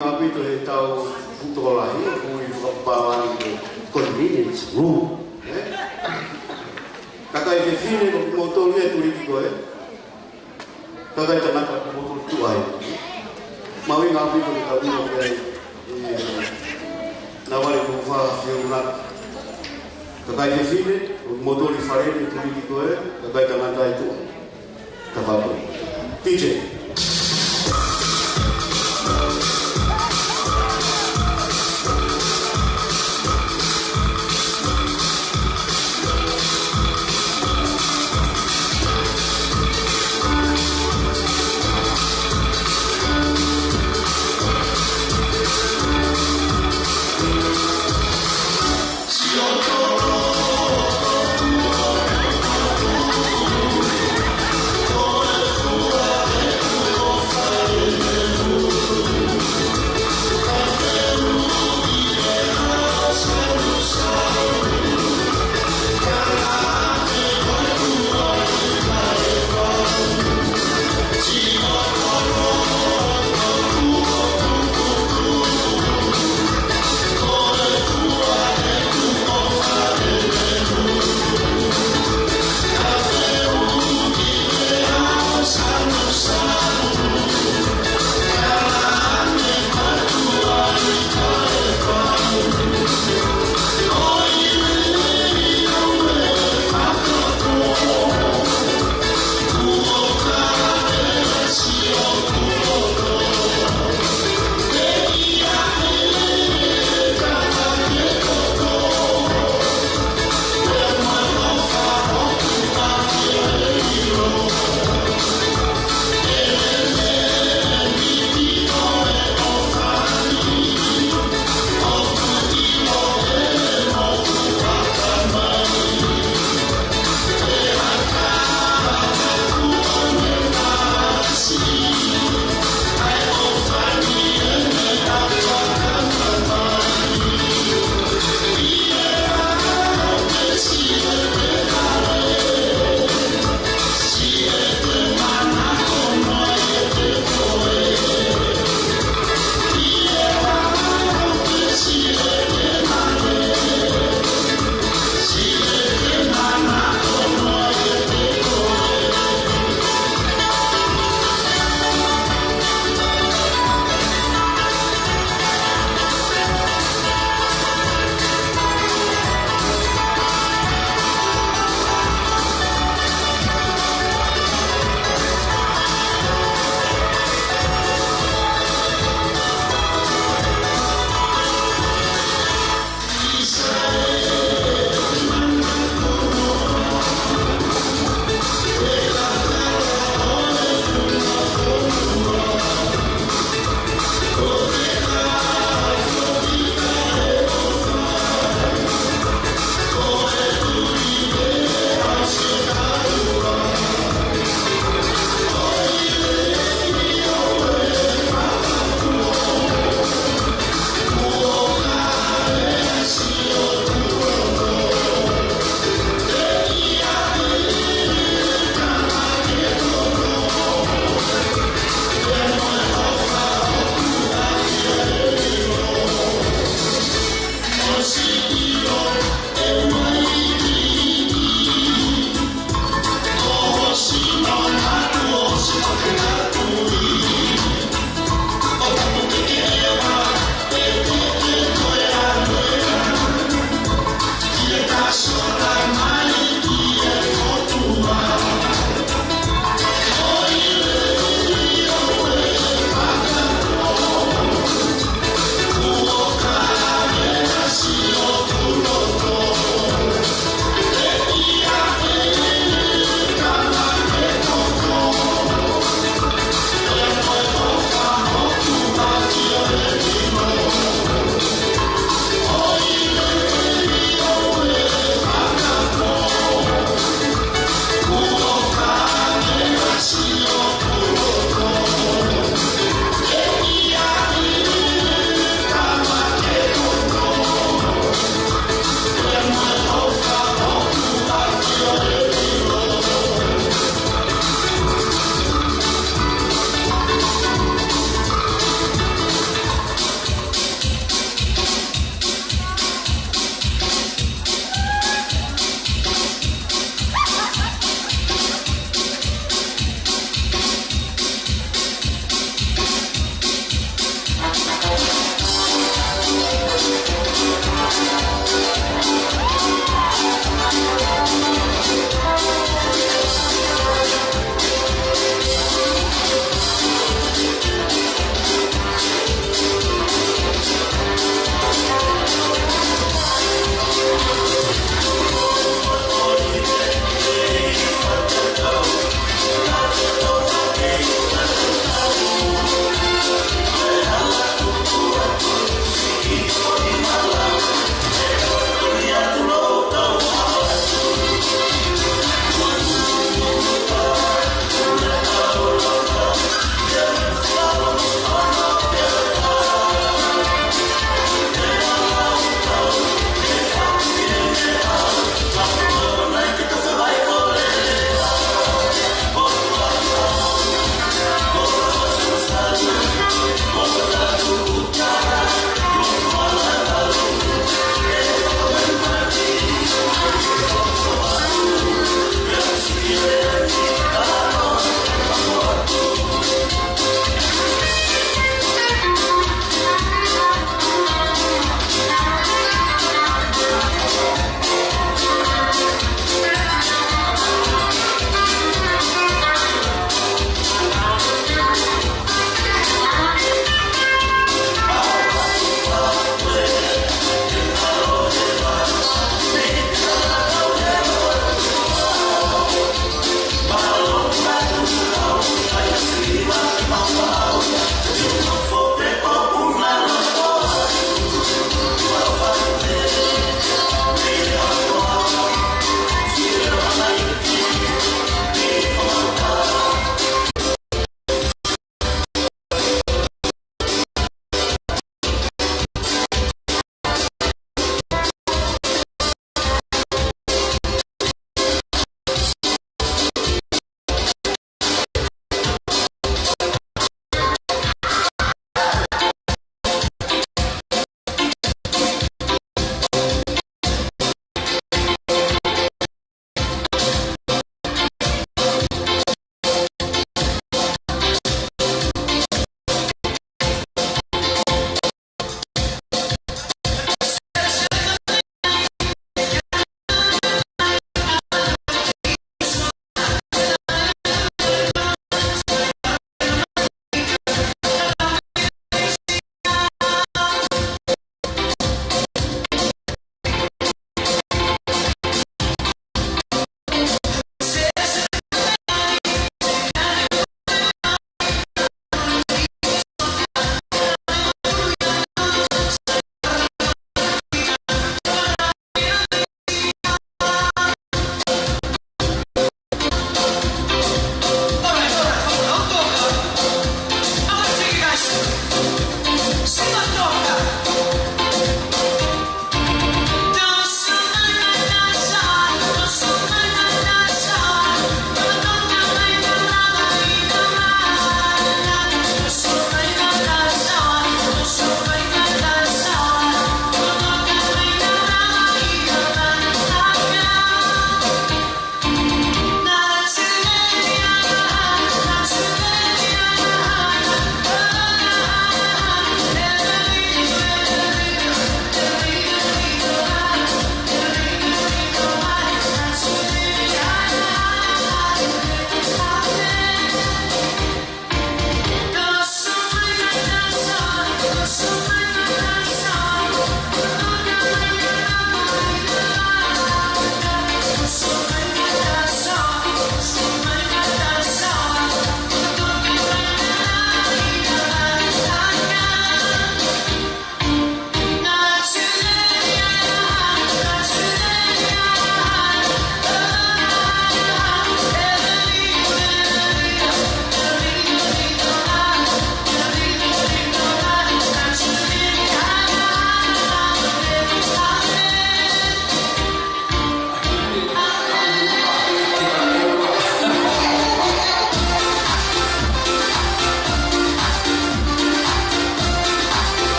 Capito che stavo tutto là, io come parlando convenience room, kakak ini sini motornya turisiko kakak jangan pakai motor tua mau ngapain kalau kau mau kayak nawari kufa siuran kakak ini sini motor di Farel turisiko kakak jangan tahu itu kakak DJ.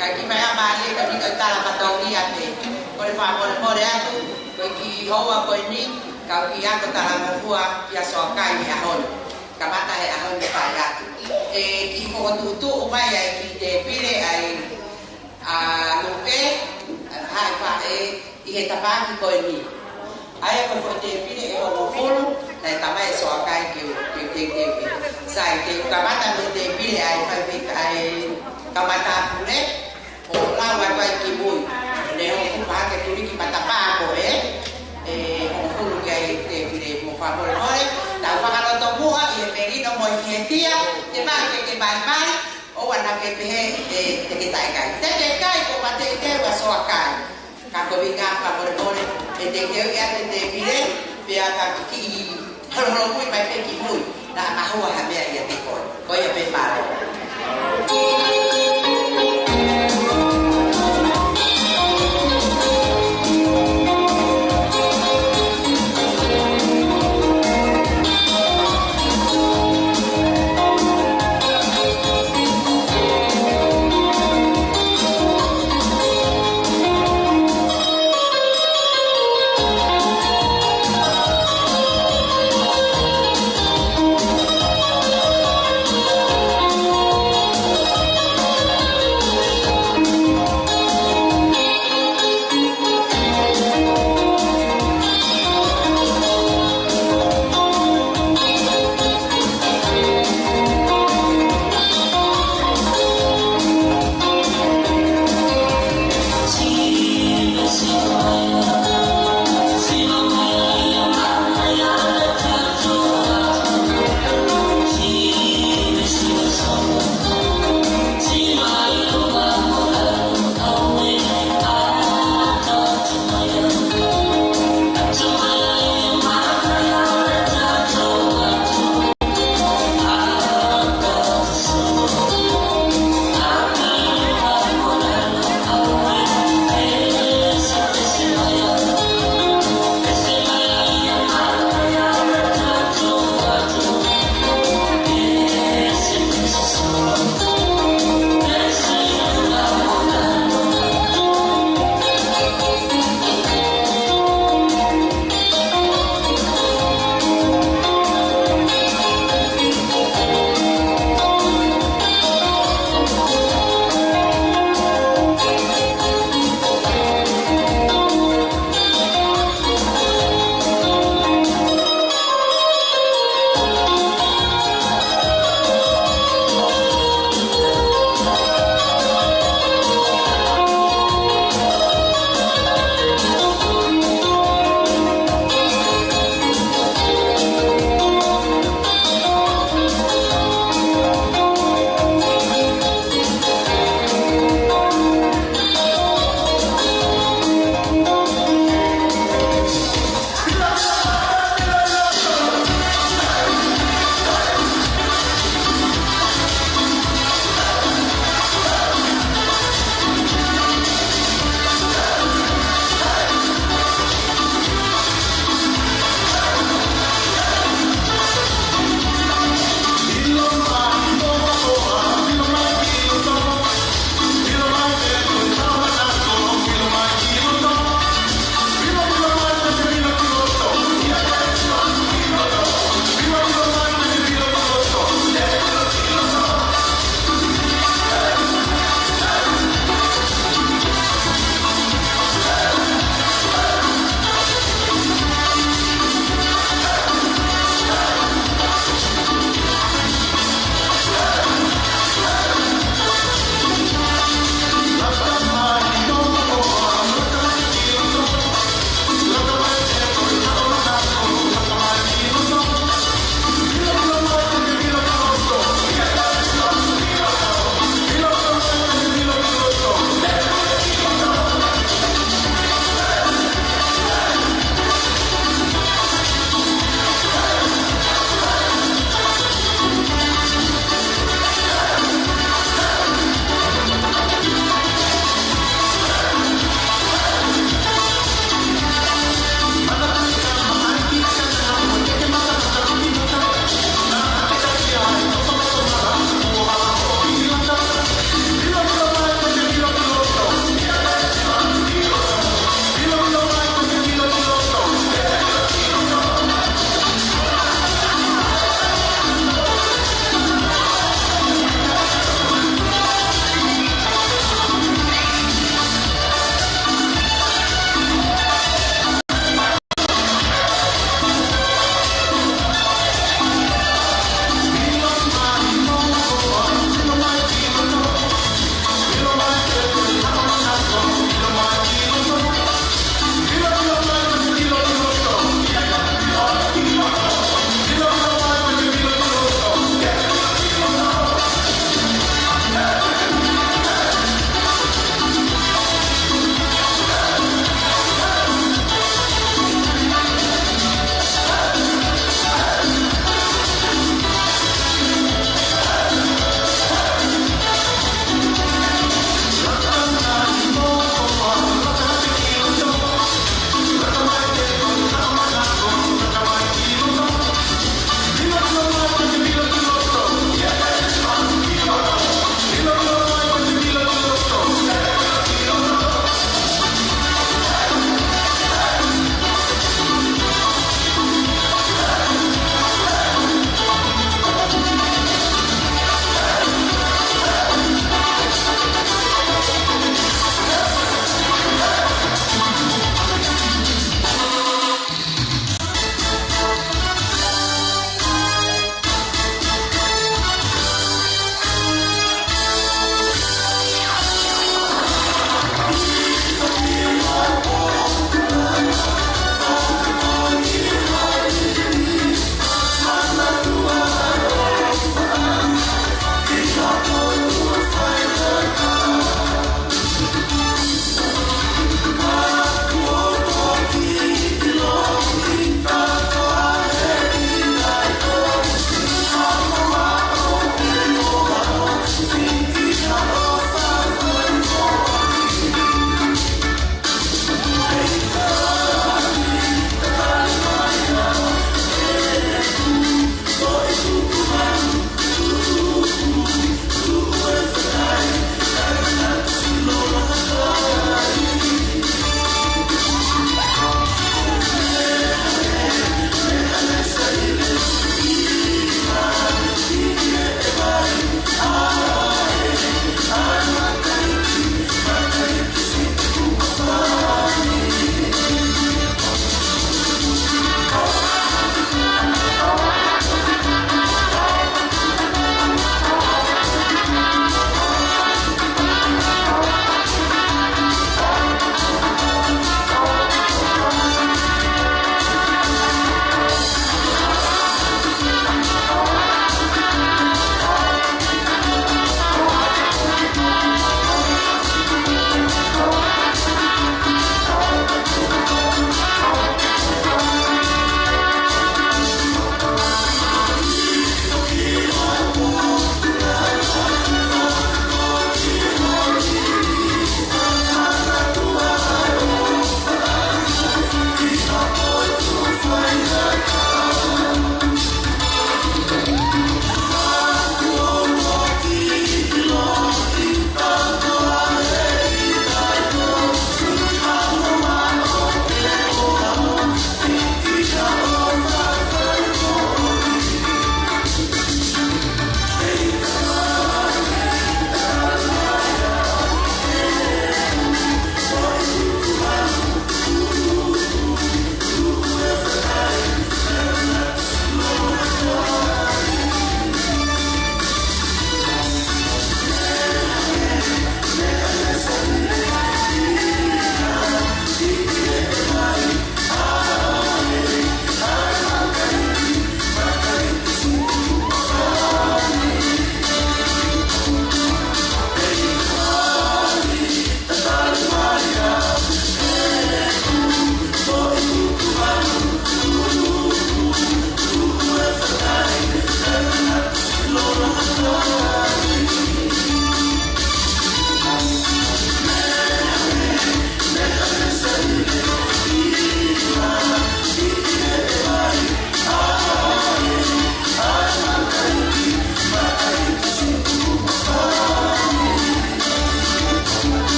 Kaki mai amali kami kata patau ni ate. Kau pamor atu. Kau ki hawa kau ni kau ki aku tala mufua ya sokai ni ahon. Kamata he ahon ni payatu. Ki ko tu umai ai ki te pile ai lupe hai fa i tapaki kau ni. Ai ko te pile e o fulu na tamai sokai ki te sai te kamata no te pile ai fa ai kamata pule o lawa vai ki bui ne o pa ke tuli ki patapa ko o fulu ke te pile mo fa mo ore ta fa ka to mua i meri no mo tia te ba ke bai o wana ke pe te ke tai kai te ke kai ko pa te wa so kai ka ko vinga fa mo ore te ke ya te pile pe ka ki halo muy mai pe ki muy na ma ho ha me ya te ko ya pe pare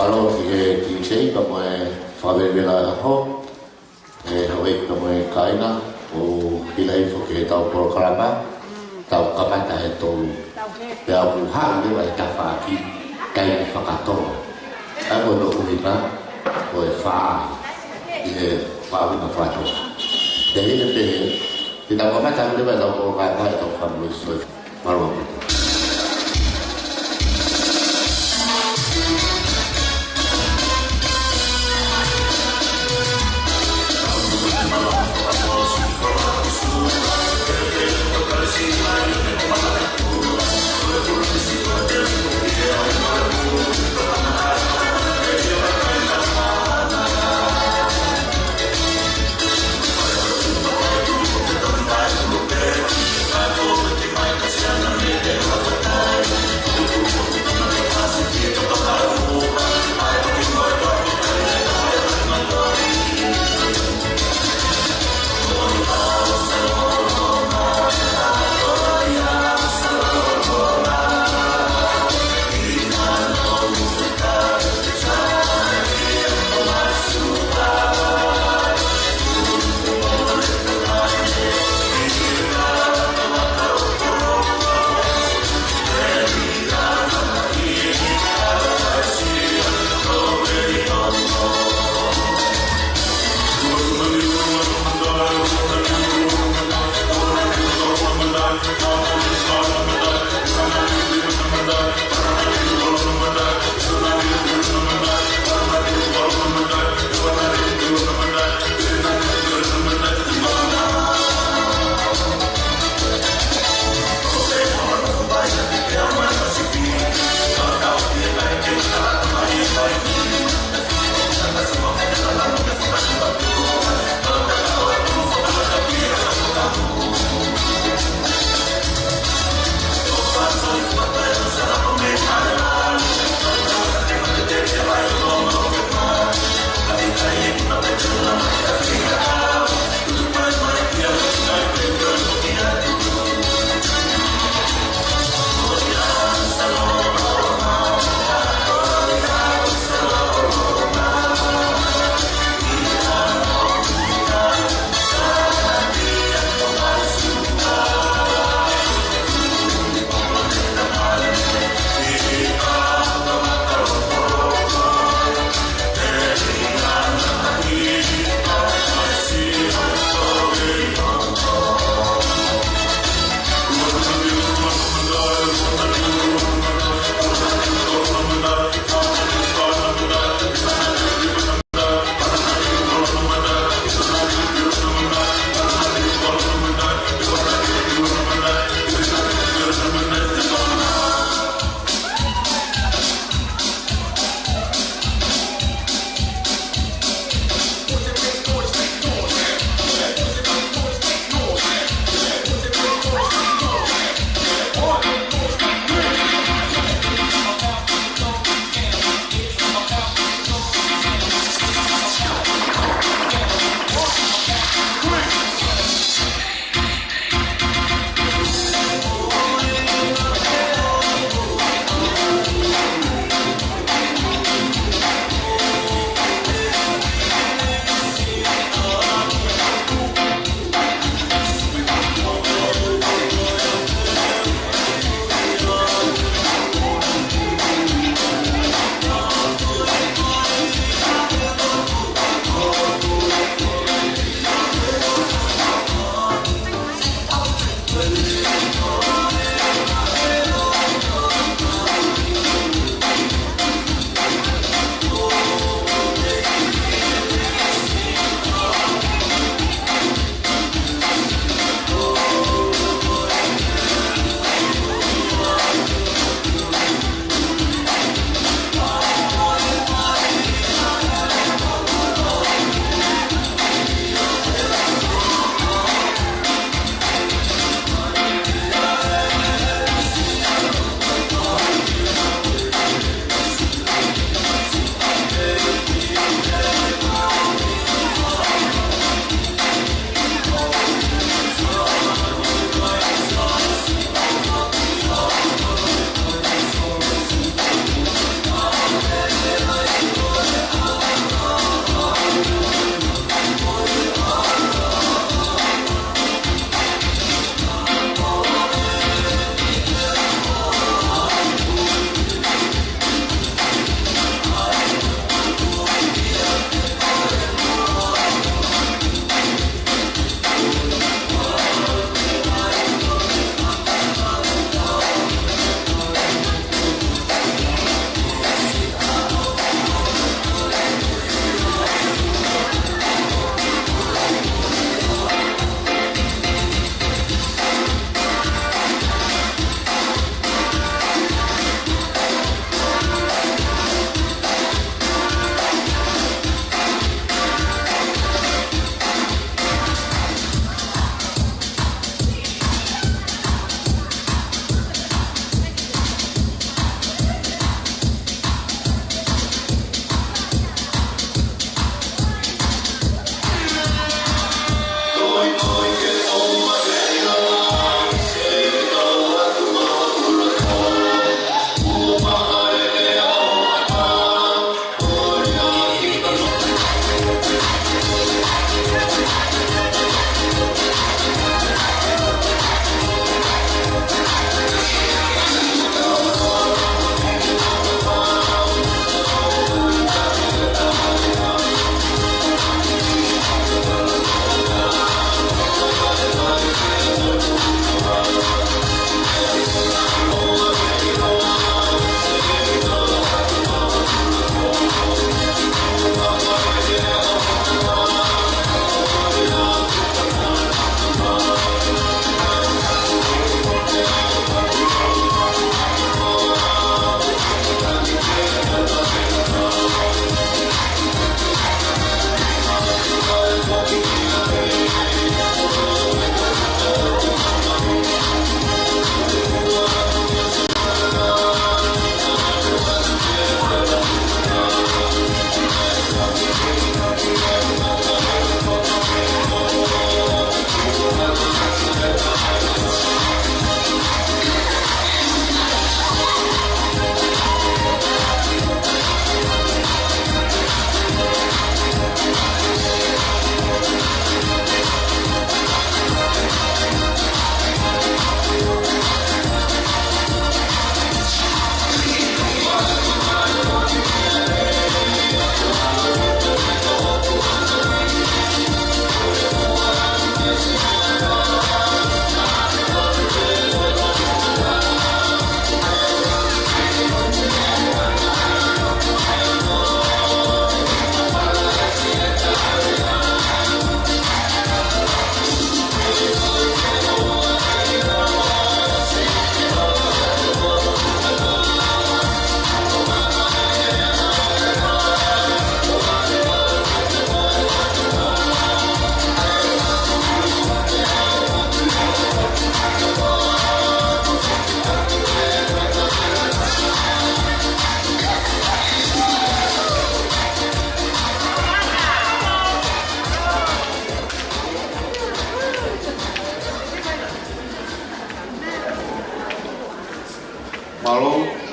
Kalau di sini kamu faham bela ho, hawe kamu kaina, hilai foke tau program tau kamata itu, ya bukan dia baca pagi, kain fakator, aku nak kuliah, fa, fa bina fato. Jadi nanti kita kamata dia baca program tau kamu sudah malu.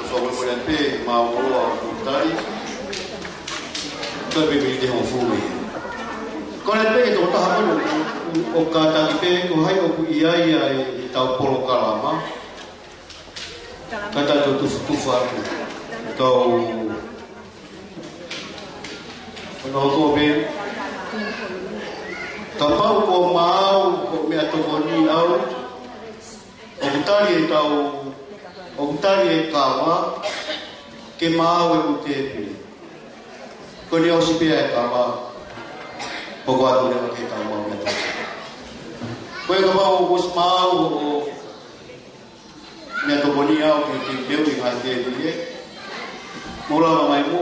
so mo le pe ma o tari to be mi de ho fu mi ko le pe to ta ha o ka ta pe ko hai o ku ia e tau polo kalama kata tu fa to no ko be tapau ko mau ko me atoni au o tari e kawa ke mau e utepi ko ni o sipi e kawa o ko atu le ke kawa me ta ko e kawa o mau o me atoni au ke deu i ha te ni mola mai mo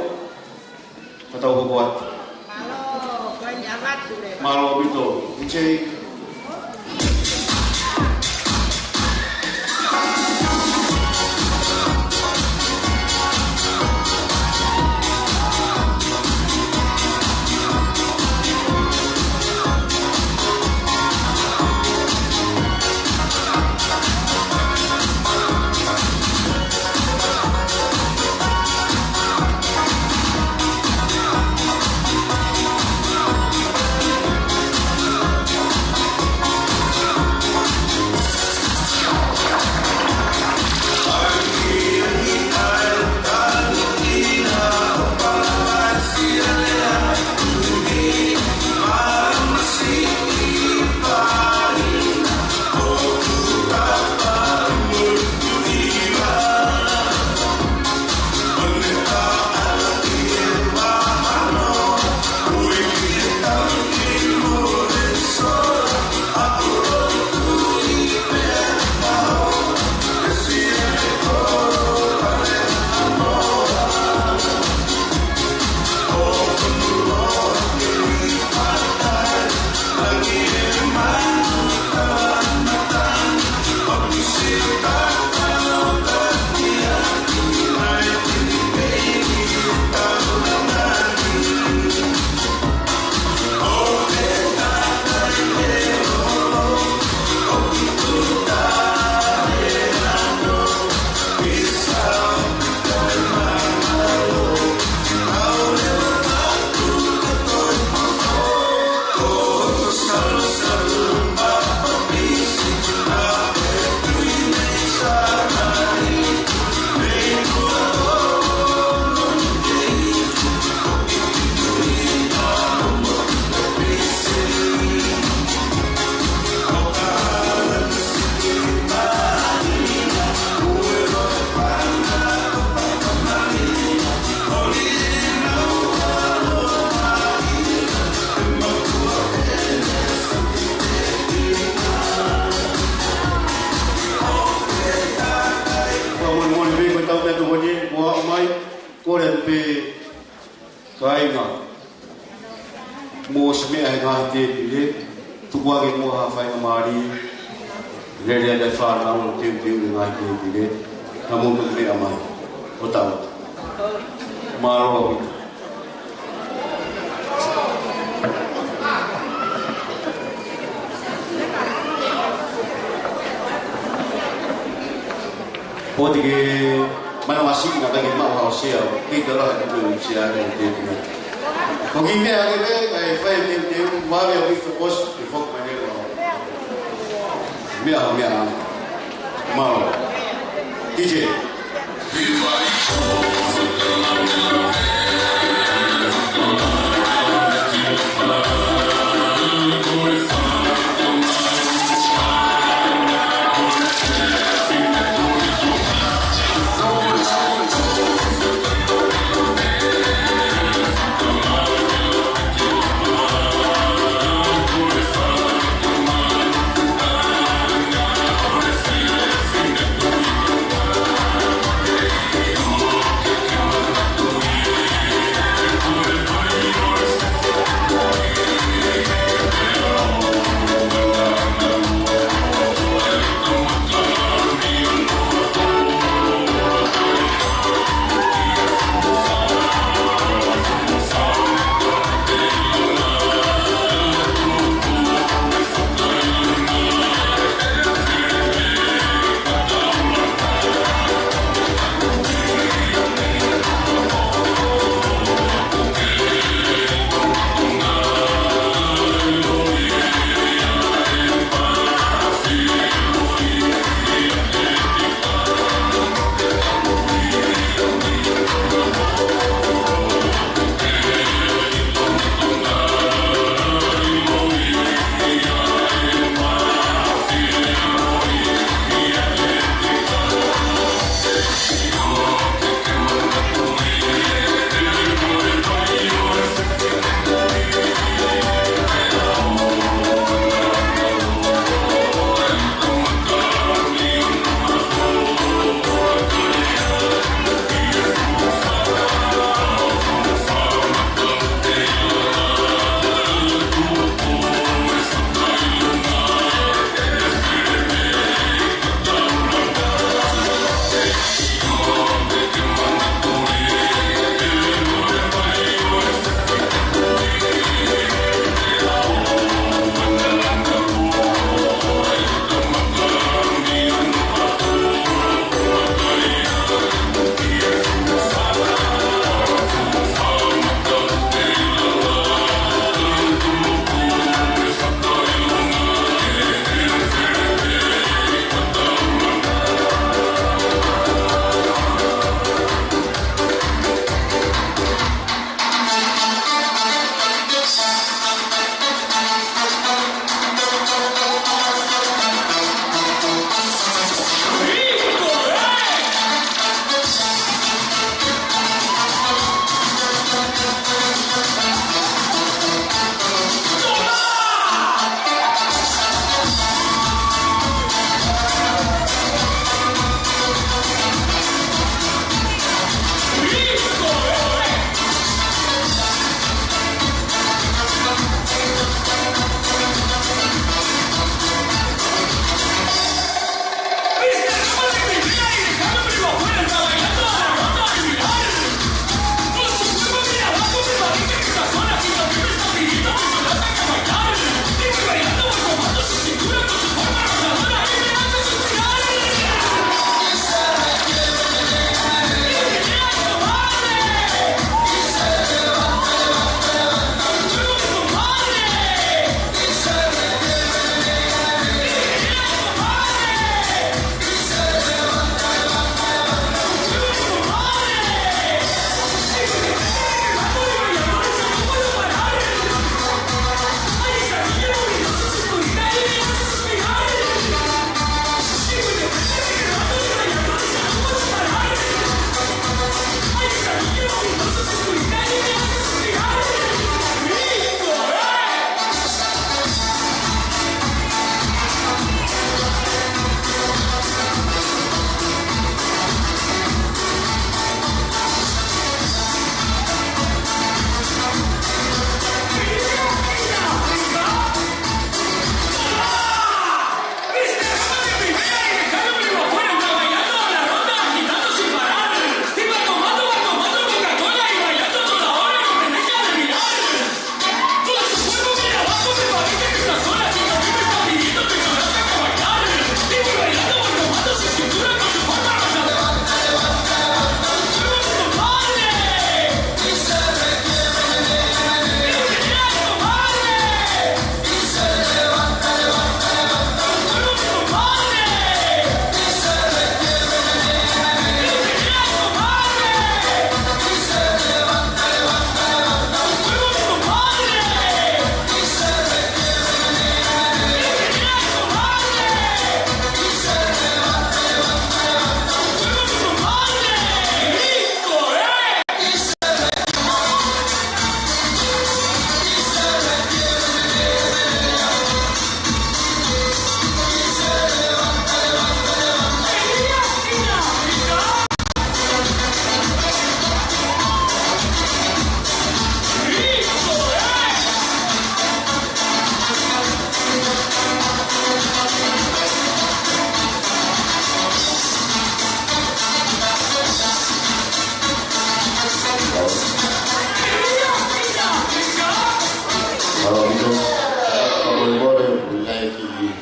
atau ko atu malo bito DJ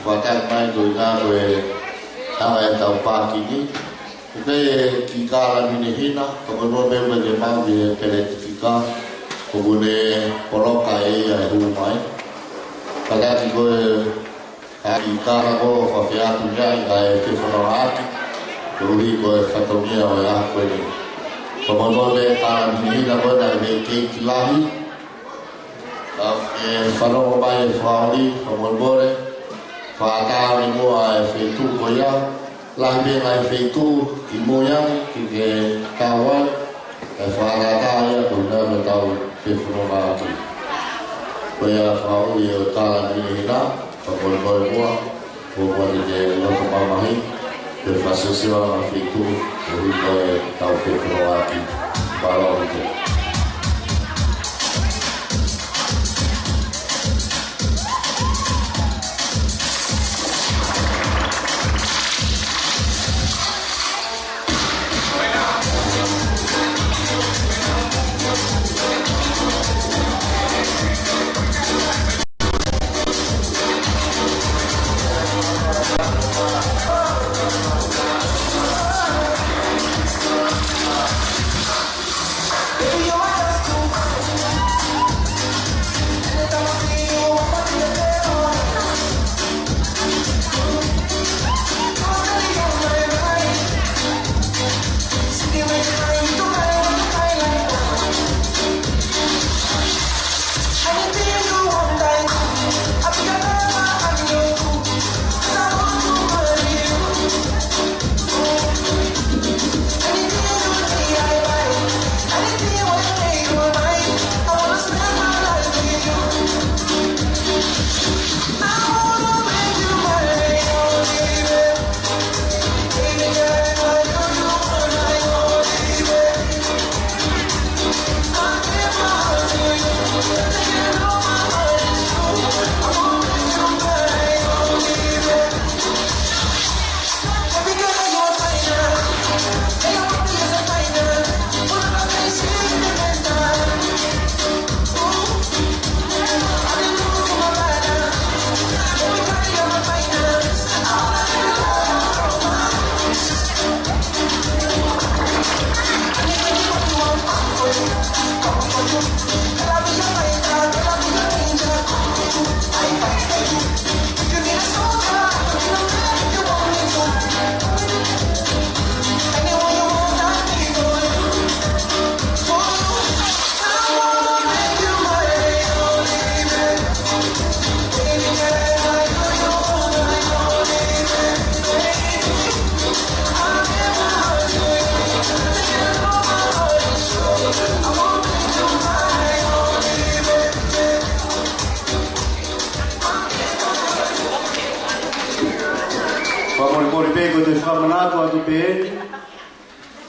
whatang mai doi nga koe hanga e tau pākini. Ke ki kāla mine hina, kakono mewa le mau i pele tika, kogune poroka e ai hu mai. Kalaki koe ki kāla ko whawhiatu nyai ai whiwhanau ati, kuruhi koe whatomia o e aha koe ni. Kakono le kāla mine hina koe na me keiki lahi, e whanau mai e whaori, kamoibore, whaatao ni mua e whetu ko ia, lahi me ngai whetu i moiani ki ke kāwai, e whaatao ia ko nāme tau whewhanau ati. Ko ia whaori e o tāla ni hina, kamoibore mua, ko mua ni te loko mamahi, te whasesiwa na whetu, ko hiko e tau whewhanau ati, whālau te.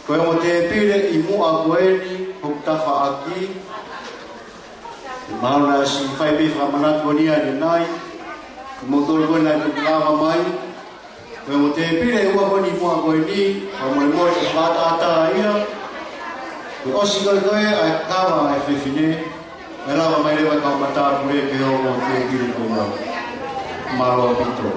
Koe mo te pire i mua koeni, huktafa aki. Mauna si whaipi whamanatu ania ni nai. Mo tolu koe nai tukilawa mai. Koe mo te pire i ua koeni mua koeni, whamoi moi te whātata ia. Koe osi koe koe ai kawa ai whewhine. Me lawa mai rewa kau mata pure ke ho mo te pire koe Maro Pito.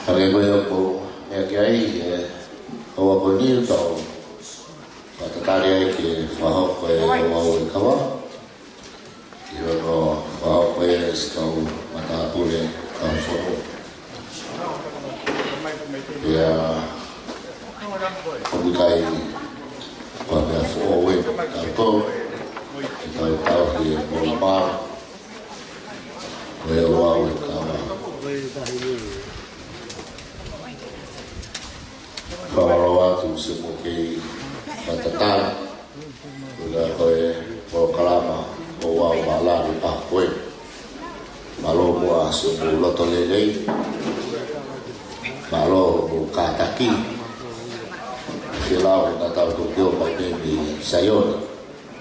Kami berlaku kiai awak berdiri tahu kata tadi ke faham kau awak kawan, dia no faham kau tahu mata boleh kau semua, dia bukai pada awak tahu kita tahu dia berapa awak kawan. Kalau tu semua ke matatan, sudah kau kalama, kau malah lupa kau, malu buat semua loto lele, malu buka taki, silau nak tahu tu dia macam ni sayon,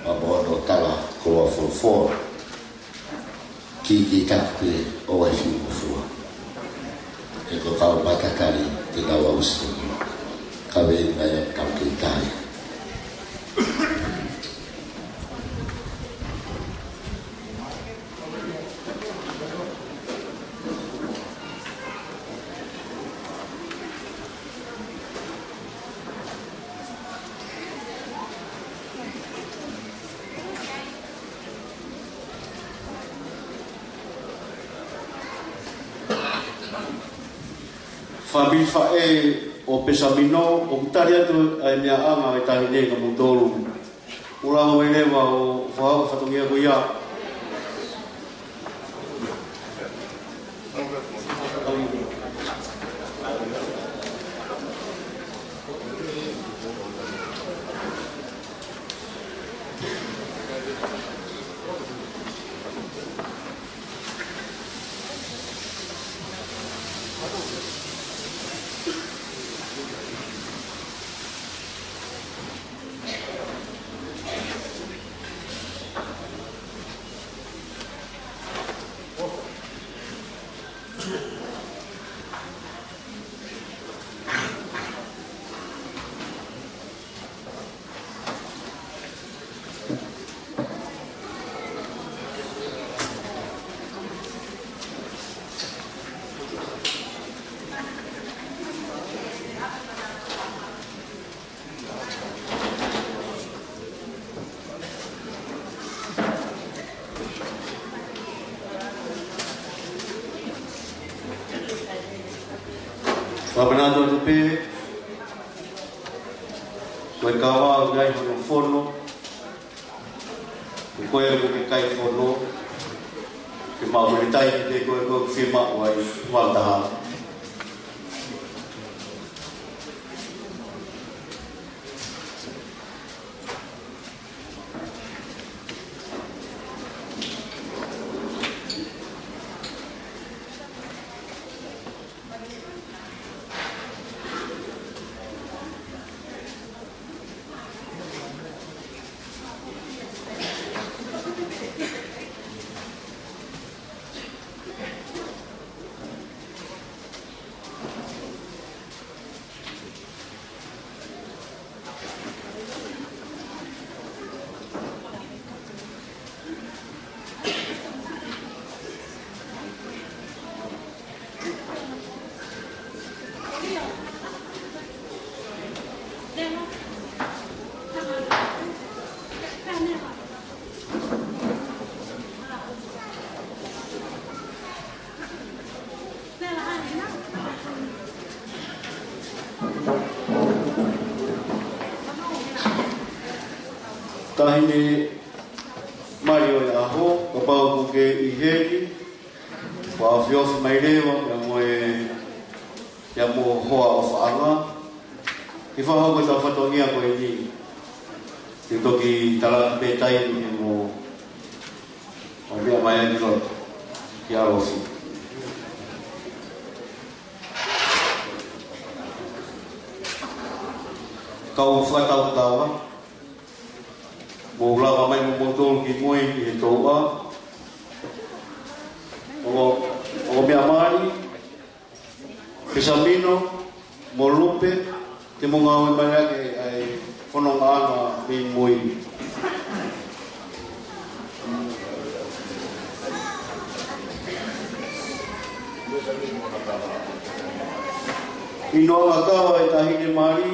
apa nak tahu kau for, kiki kafe, awak siapa, itu kau batakari tidak waus. Kami banyak kau kita. Fabi fae o pesamino o mutaria tu ai mea anga e tahi nenga mutolu. Ura o elewa o whao whatongia ko ia. Wabanato tu pe, koe kawa ngai hono fono, koe ko kai fono, ke mau meritai te koe ko firma wai waltaha. tahine Mario ya ho ko pa ko ke iheri wa fios mai lewa ya mo hoa o faanga ki fa ho ko ta fatonia ko ni ki to ki tala pe tai ni mo o dia mai ni lo ki aro si kau fa tau tau mo la mai mo botol ki moi ki to a o me amari Pesamino, Molupe, te mo ngau mai ke ai fononga ana mi moi. Inoa kawa e tahine mari,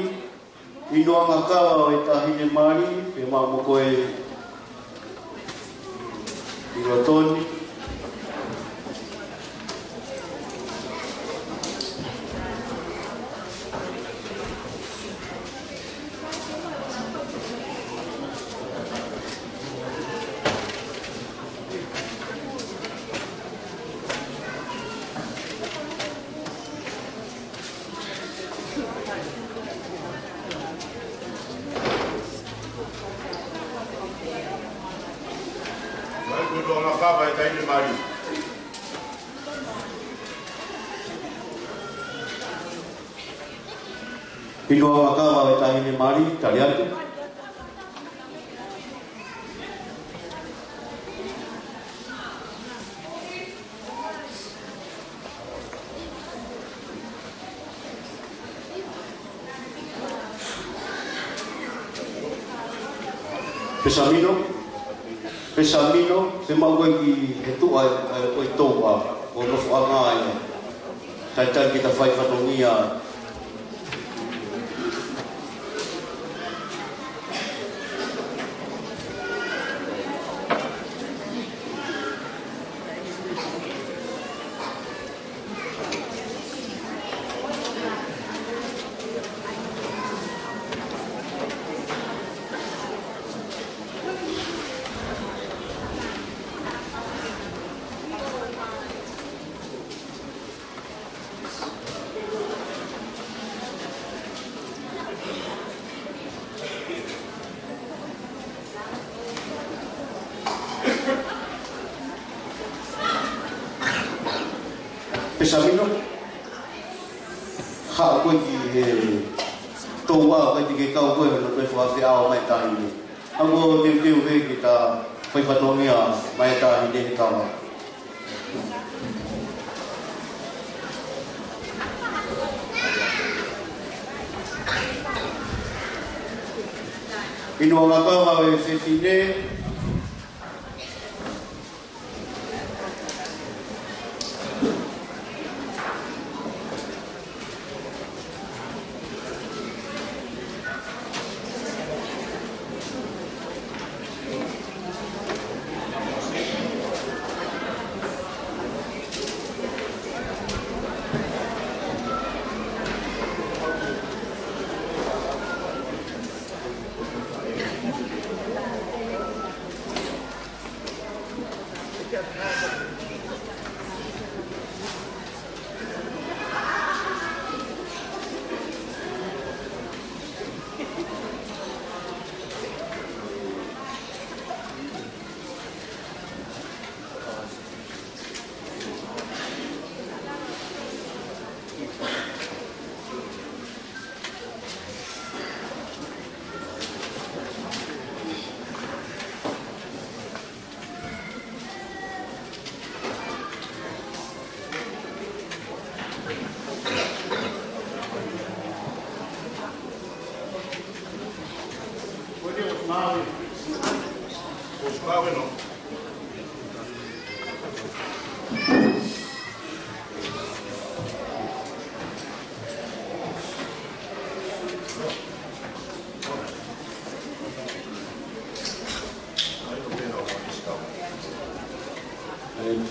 inoa kawa e tahine mari, pe ma mo koe i rotoni. Inoa wakawa e tahine mari, tali atu. Pesamino, se mau ki hetua o i toa, o no whaanga ai. Taitai kita whai whatongia. Pesamino, hak koe ki toa koe ki kau koe no koe whawhi ao mai tahini. Ako teu he ki ta whaipatongia mai tahini he kawa. Inoa ngā kawa e whewhine,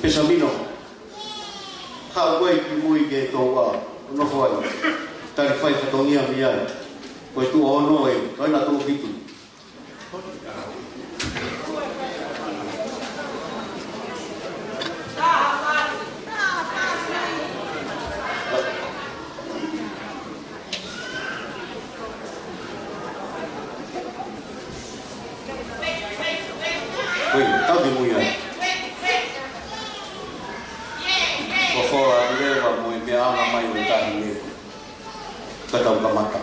Pesamino, hak koe ki mui ke toa, no whai, tari whai whatongia mi ai, koe tu ono e, koe na tō whitu. Wih, tau di muya. Koko dia wa mui dia ngamai uta ini. Ketau kamata.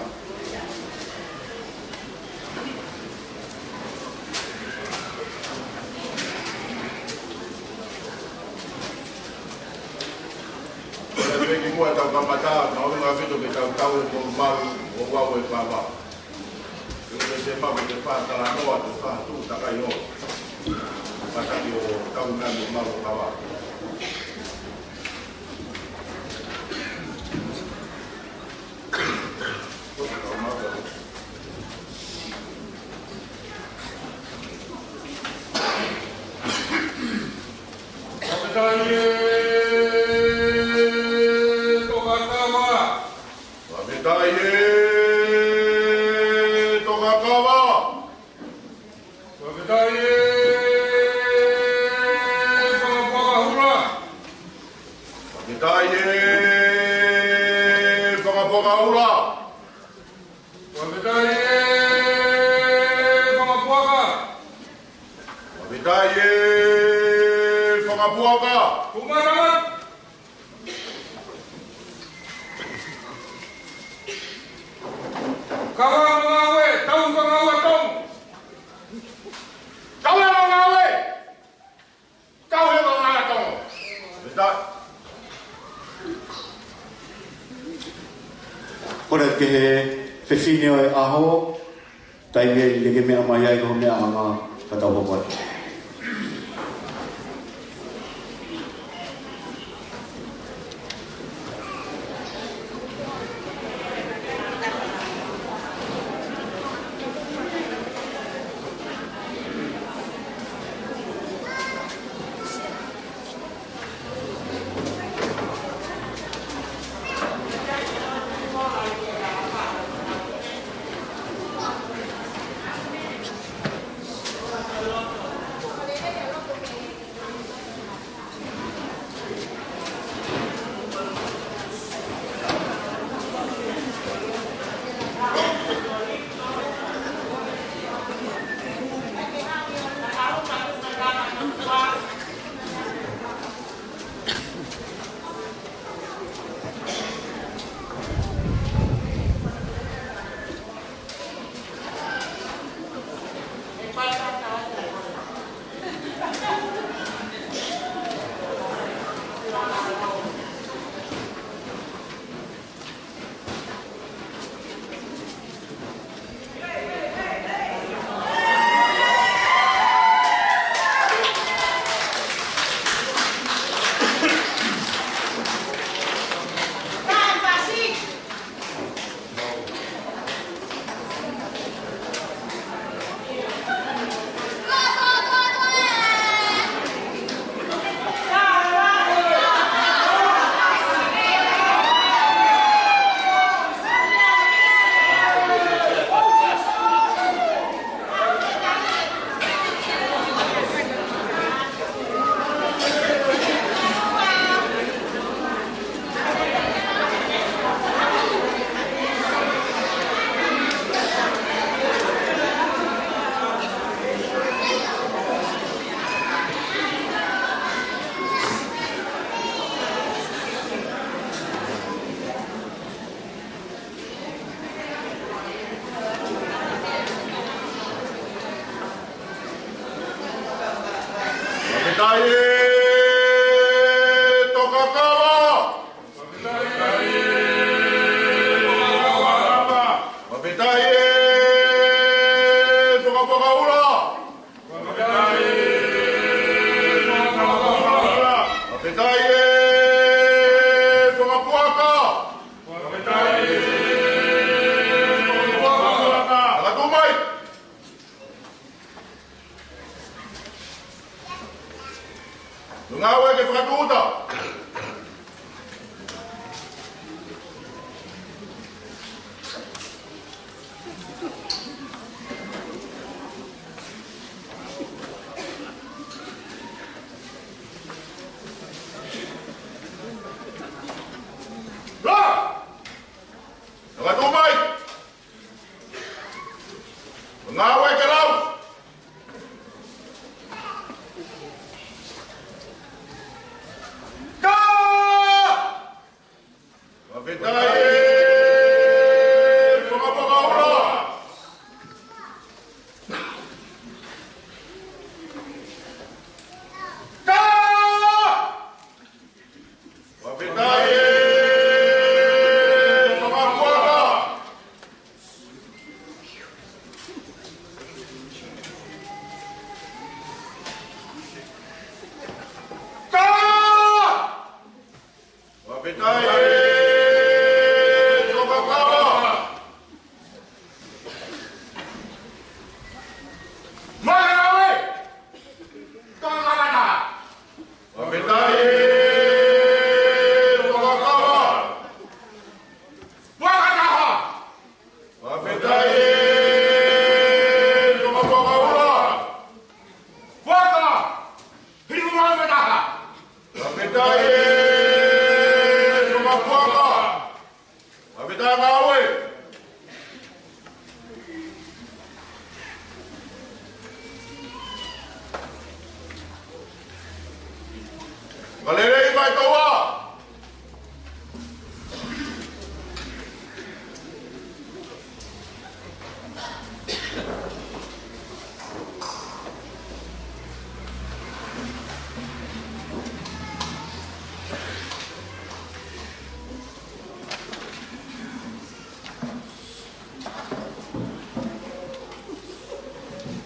Jadi semua tahu kamata, mau ngasih tu kita tahu itu baru, bawa bapa. Jadi siapa berdepan tanah luar tu sah tu tak kayu. Masa dia tahu kan mau bawa. Ora ke fesinio e aho tai lege me amaya ko me ama kata bobot.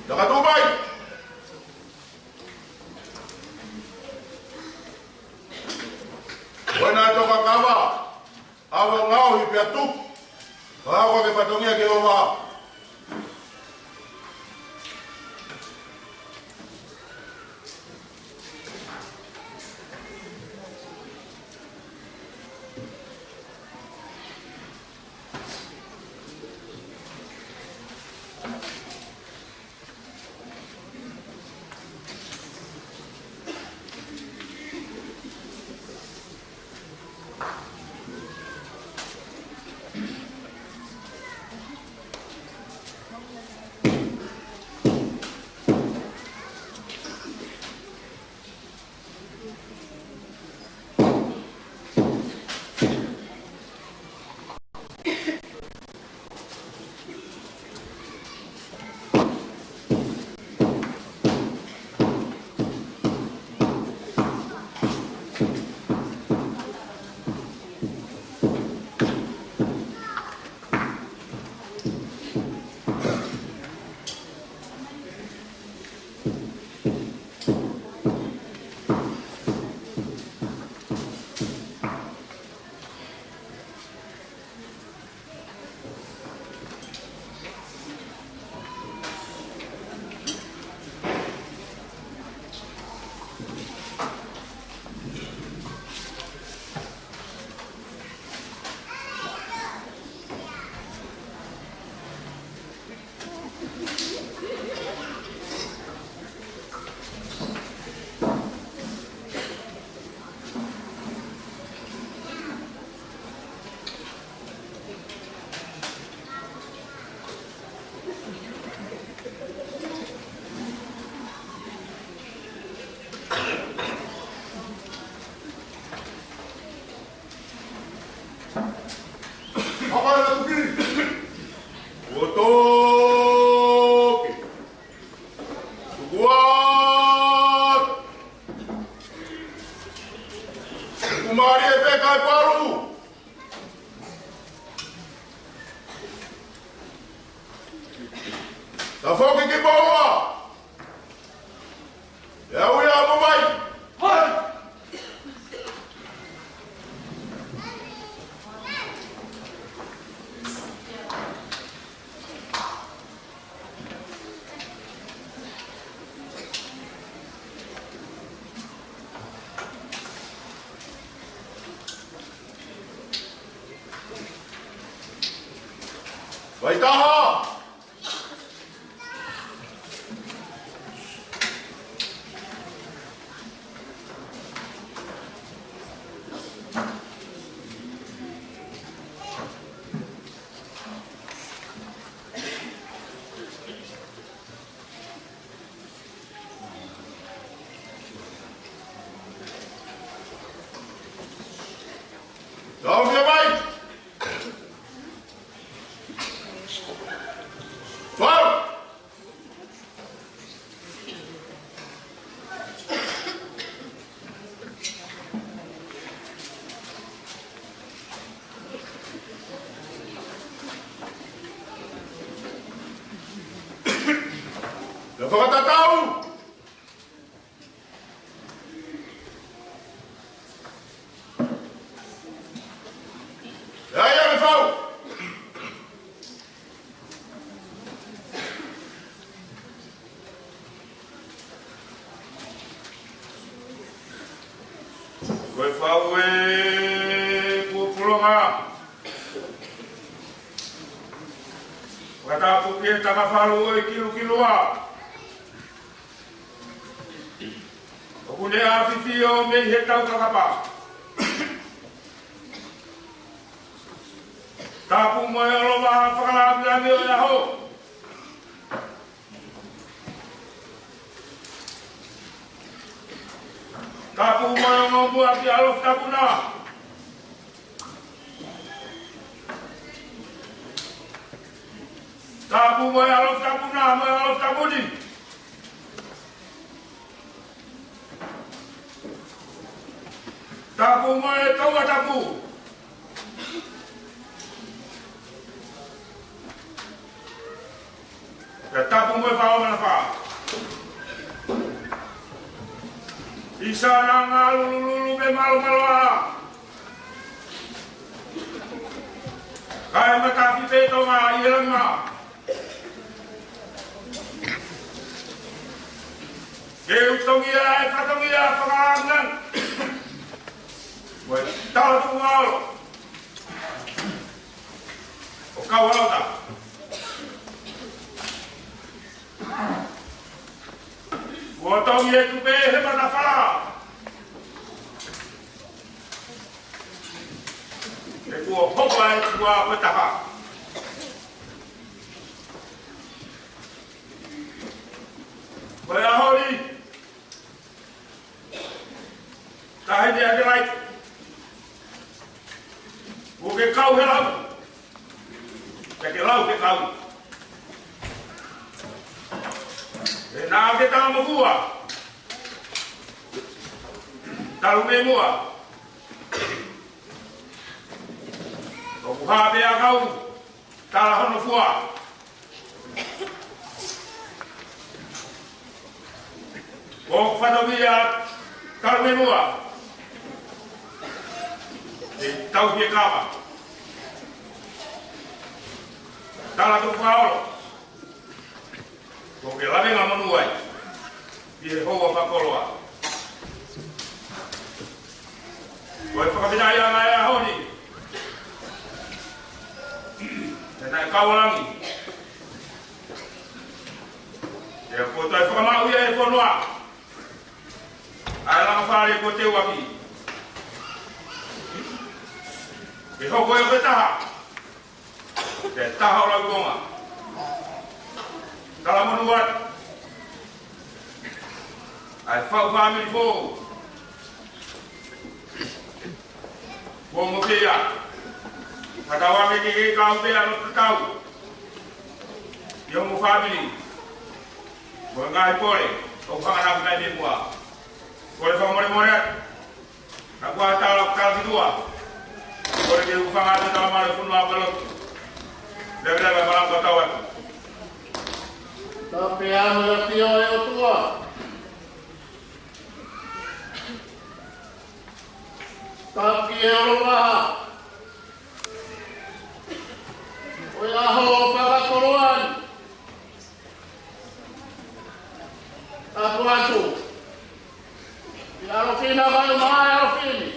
Nakatubay! Wana ito kakama, awang ngao hipiatuk, ako kay patungya kiwawa. Waitaha! Daum dia baik! Wow! Dapat kata tahu. Koe whau e pupulonga. Watapu ke tanga whalu e kilu-kilua. Okune a whiwhio mei he tau kakapa. Tapu moe alo maha whakalabirangi o iaho. Tapu moe o ngombua ki alof tapuna. Tapu moe alof tapuna, moe alof tapuni. Tapu moe taua tapu. Tapu moe whao mana wha. Isa nanga lulu me malo a. Kai matafi peto nga ilang Keu tongia e whatongia whakaangan. Wai tala tu ngalo. O kawalauta. Wa tongia tu pe he mana whala. E kua hopa e kua petaha. Wai ahori. Tahe dia ke lai. Buke kau he lau. Ke lau ke kau. E nā ke tanga mokua. Taru me mua. O kuha pea kau. Tala hono fua. O whanawia taru me mua. E tau pia kama. Tala tu whaolo. Ko ke lawe ngā manuai. I he hoa whakoloa. Ko e whakawhinai a ngai a honi. E nai kawalangi. E ko toi whakamau ia e whanua. Ai langa whare ko te waki. E hoko e koe taha. Te taha o lau konga. Kala manuat. Ai whau whamiri fō. Fō mo whia. Whakawange ke ke kau pēa no te tau. Io mo whamiri. Mo ngai pore. O whanganaku nai me mua. Kore whamore more atu. Ka kua tala kala ki tua. Kore ke whangatu tala mare whunua palotu. Lewe malam ka tau atu. Tapi amo ya tio e o tua. Tapi e o maha. O aho whakatoroan. Tapu atu. I arofina kanu maha e arofini.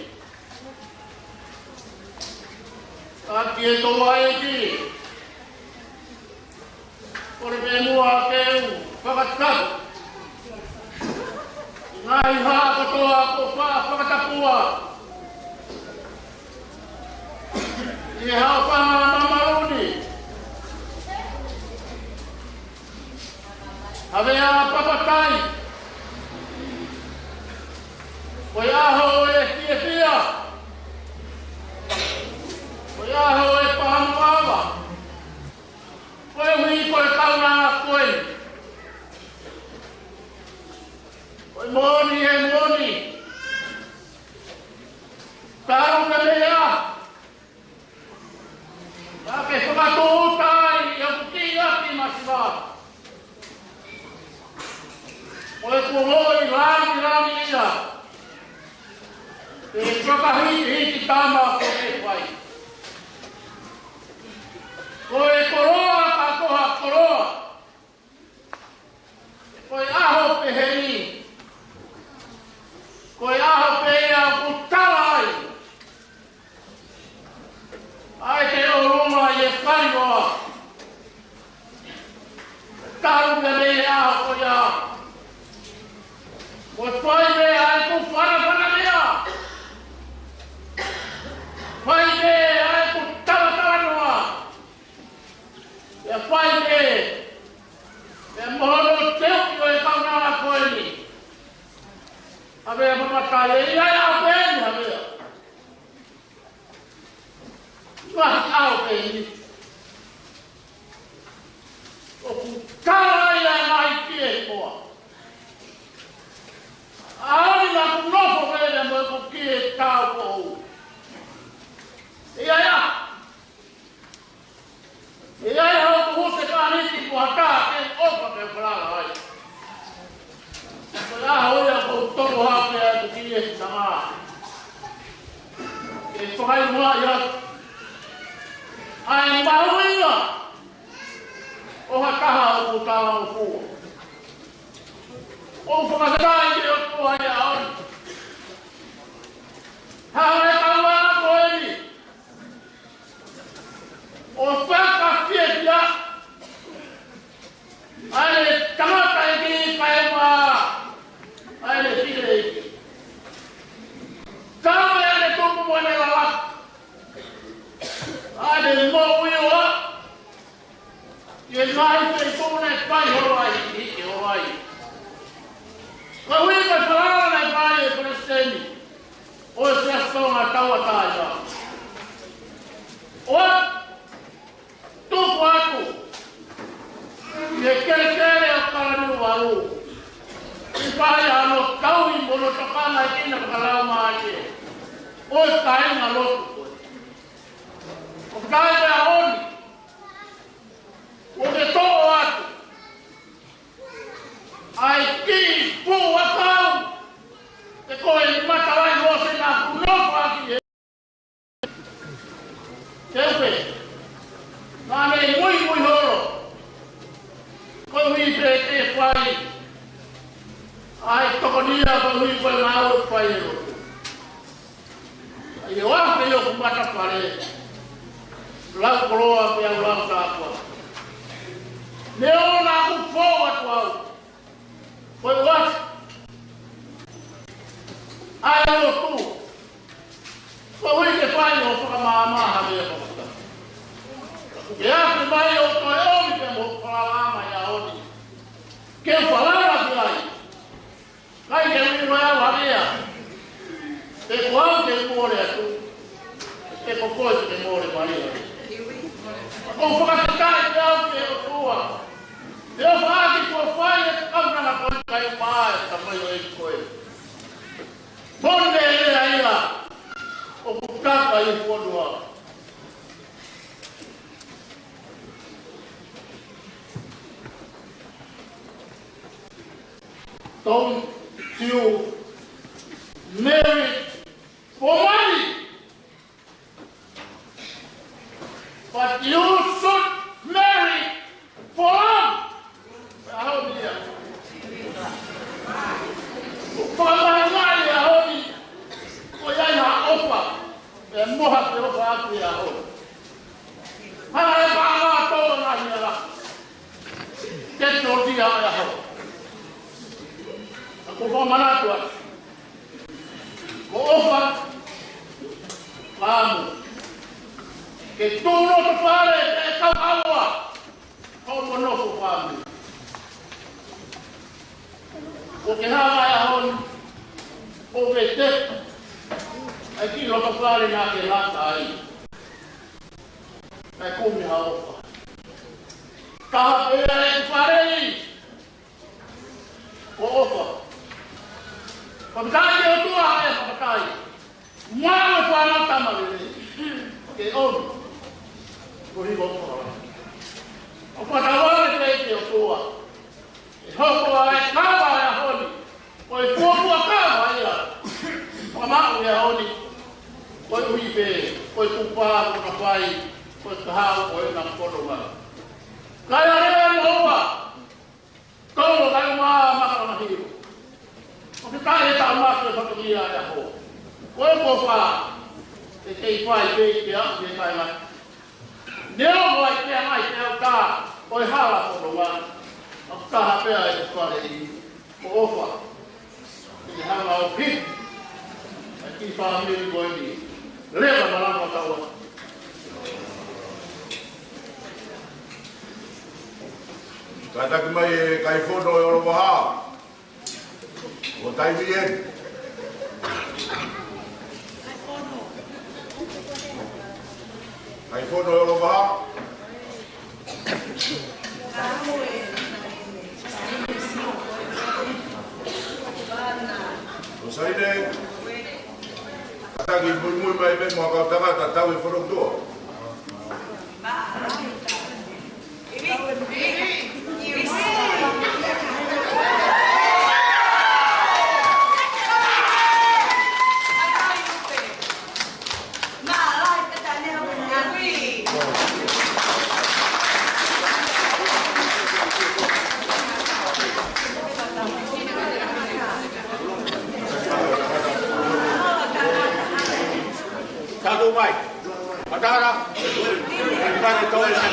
Tapi e toa e ki. Kore me mua keu whakatatu. Ngai haa katoa ko whakatapua. I hao whanga mamaruni. Hawe a papatai. Koe aho e kia fia. Koe aho e pahamuawa. Koe hui koe kauna koe. Koe moni e moni. Taru me mea. Ake whakato utai i au ki ati masiwa. Koe kuhoi rangi ira. E whakahiti tama koe whai. Koe koroa ka koha koroa. Koe aho peheri. Koe aho pehea kutala E mono teu ki o e kaunala koe ni. Avea mamatai e ia ia pēni avea. Mahi au pēni. O ku kara ia nai ki e koa. Aoni na ku nofo vele mo e ku ki e tau ko ou. Ia ia. Ia ia o ku huse ka niti ku hata ke opa ke whalala ai. Koe aha oia ko toro hape ai ku ki e sa maa. E whakai mua ia. Ai mahuinga. O hakaha o ku tawa o kua. O whakatai ki o kua ia ori. Hae kawa koe ni. O whaka kia ai tamata e ki kai maa. Ai le tire iki. Kama ya le tupu mwane la. Ai le mo uiwa. Ye nai te kone pai horai iki horai. Ka wika whalala nei pai e preseni. O e sastonga taua tāia. O tupu aku. Ye kere o karanu waru. Pai ano kau i mono tokana i kina whakalau maae. O e tainga lotu koe. O kai mea honi. O te tō atu. Ai ki pū a kau. Te koe ni matawai hose nā kunofu aki e. Teupe. Nā nei mui horo. Koe hui te whai. Ai tokonia ko hui koe mau pai e roto. Ai e wāke i o kumata pare. Lau koroa pe au lau tāpua. Ne o nā ku fōa tu au. Koe wāke. Ai o tu. Koe hui ke pai o whakamāmaha mea pakata. Ke ake mai o koe omi ke mo whakalama ia honi. Ke whalala ki ai. Kai ke ui roa warea. Te kuau te mōre atu. Te kokoe te mōre maria. O whakatai te au te o tua. Te o whaaki kua whai e kauna na koi kai maa e ka mai o e koe. Pone e rea ia. O kukaka i whodua. Don't you marry for money, but you should marry for love. How do you? For my money, how do you? For your offer, and more of the offer at your home. I have told you, get your dear home. Ko mana tua. Ko ofa. Vamos. Que tu no te pare e kau awa. Ko no ko fami. Ko ke hawa ya hon. Ko vete. Aqui lo te pare na ke lata ai. Ai kumi ha ofa. Ka e pare. Ko ofa. Pagkai o tua e pagkai. Mua o whana tamarele. Ke onu. Ko higo o o whatawane te o tua. E hoko a e kawa e a honi. O e fuapua kawa ia. Whamau e a honi. O e uipe. O e tupā o na whai. O e kahau o e na koronga. Kai a rea moa. Tolo kai maa makara na hiro. O te kai e tau mātu e whakaria e a ho. Koe ko wha, e kei whai kei te au te kai mai. Neo mo ai te mai te au tā, o e hala kono wā. O kaha pēa e te whare i o ofa. E te hanga o pi. E ki whamiri koe ni. Lewa marama taua. Kata mai kai fono e oro waha. O tai bien. Kai fono e oro waha. O sai de. Kata ki mui mai me mo ka tanga tau e fono tua. Satu baik. Matara. Antara kau yang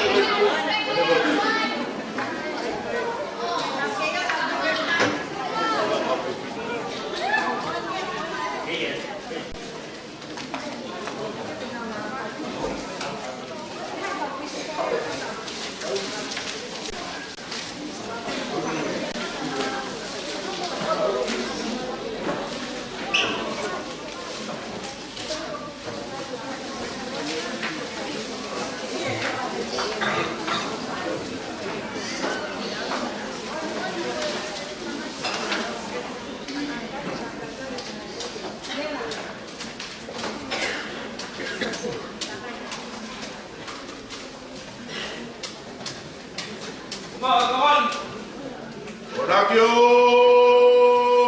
Orakio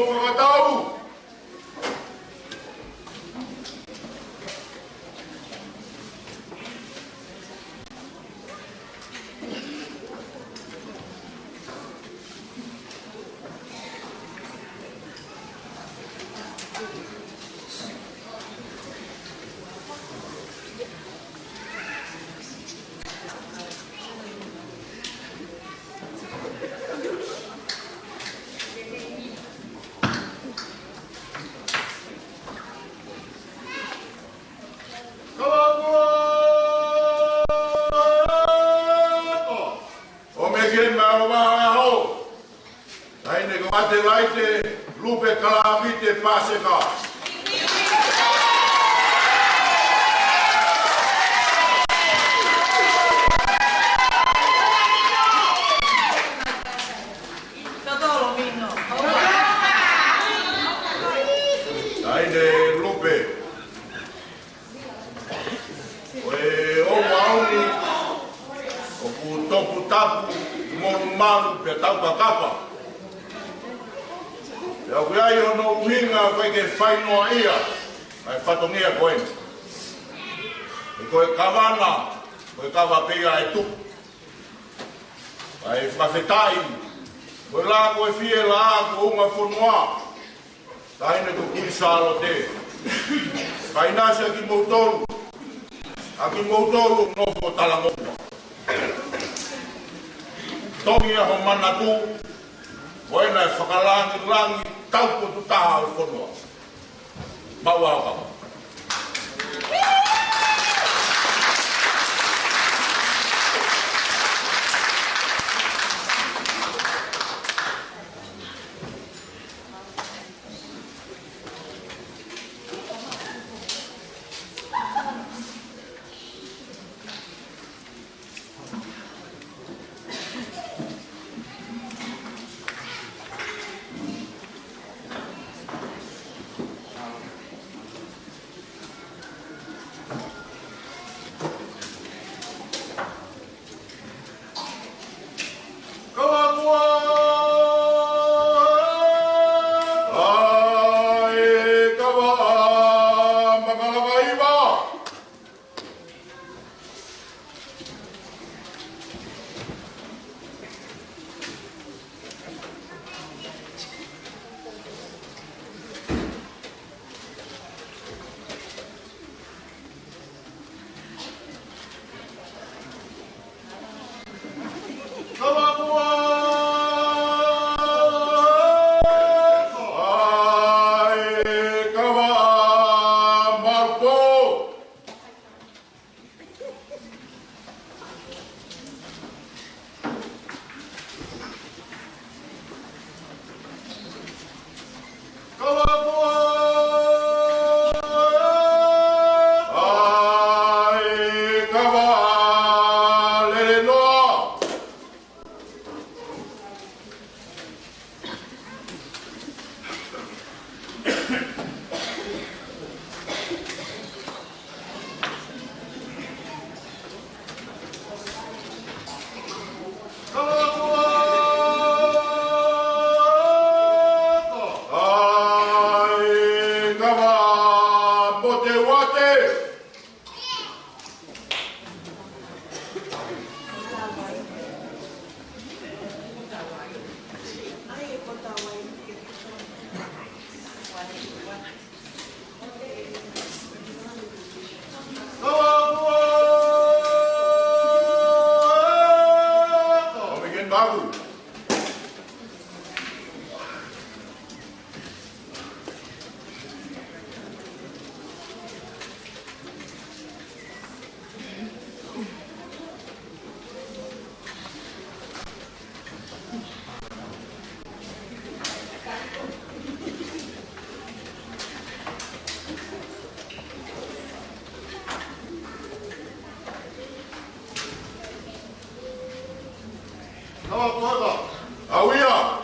Fakatau. Adelaide Lupe Calamite Paseka. Adelaide Lupe. O mauni o topu tapu monumalu pe tau kakapa. Ya kuai ono winga vai ke fai no ia. Ai fatongia koe. E koe kavana, koe kava pea e tu. Ai whawhetai. Koe la koe fie la ko unga whonua. Taine ko kui saro te. Kai nasi aki moutoru. Aki moutoru nofo talangopa. Tongi aho manatu. Koe na whakalangi taupo tu taha o whonua. Maua o kawa. Awia.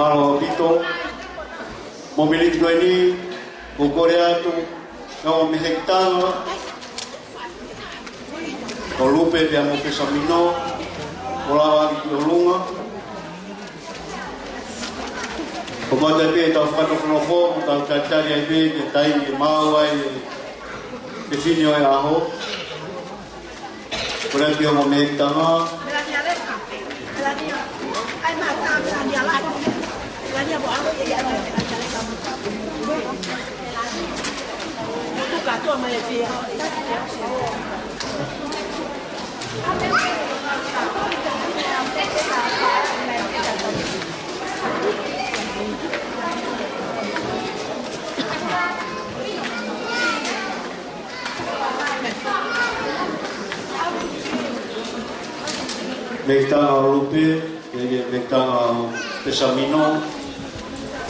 Malo pito. Momilik dua ini Korea tu kau mehektanga. Kau lupa dia mau kesamino. Olawa ki olunga. Komanda pe tau whanofo, tau tatari ai pe, ke tai ke mawai, ke whini oi aho. Kura pio mo me tanga. Mektanga rupe, mektanga pesamino,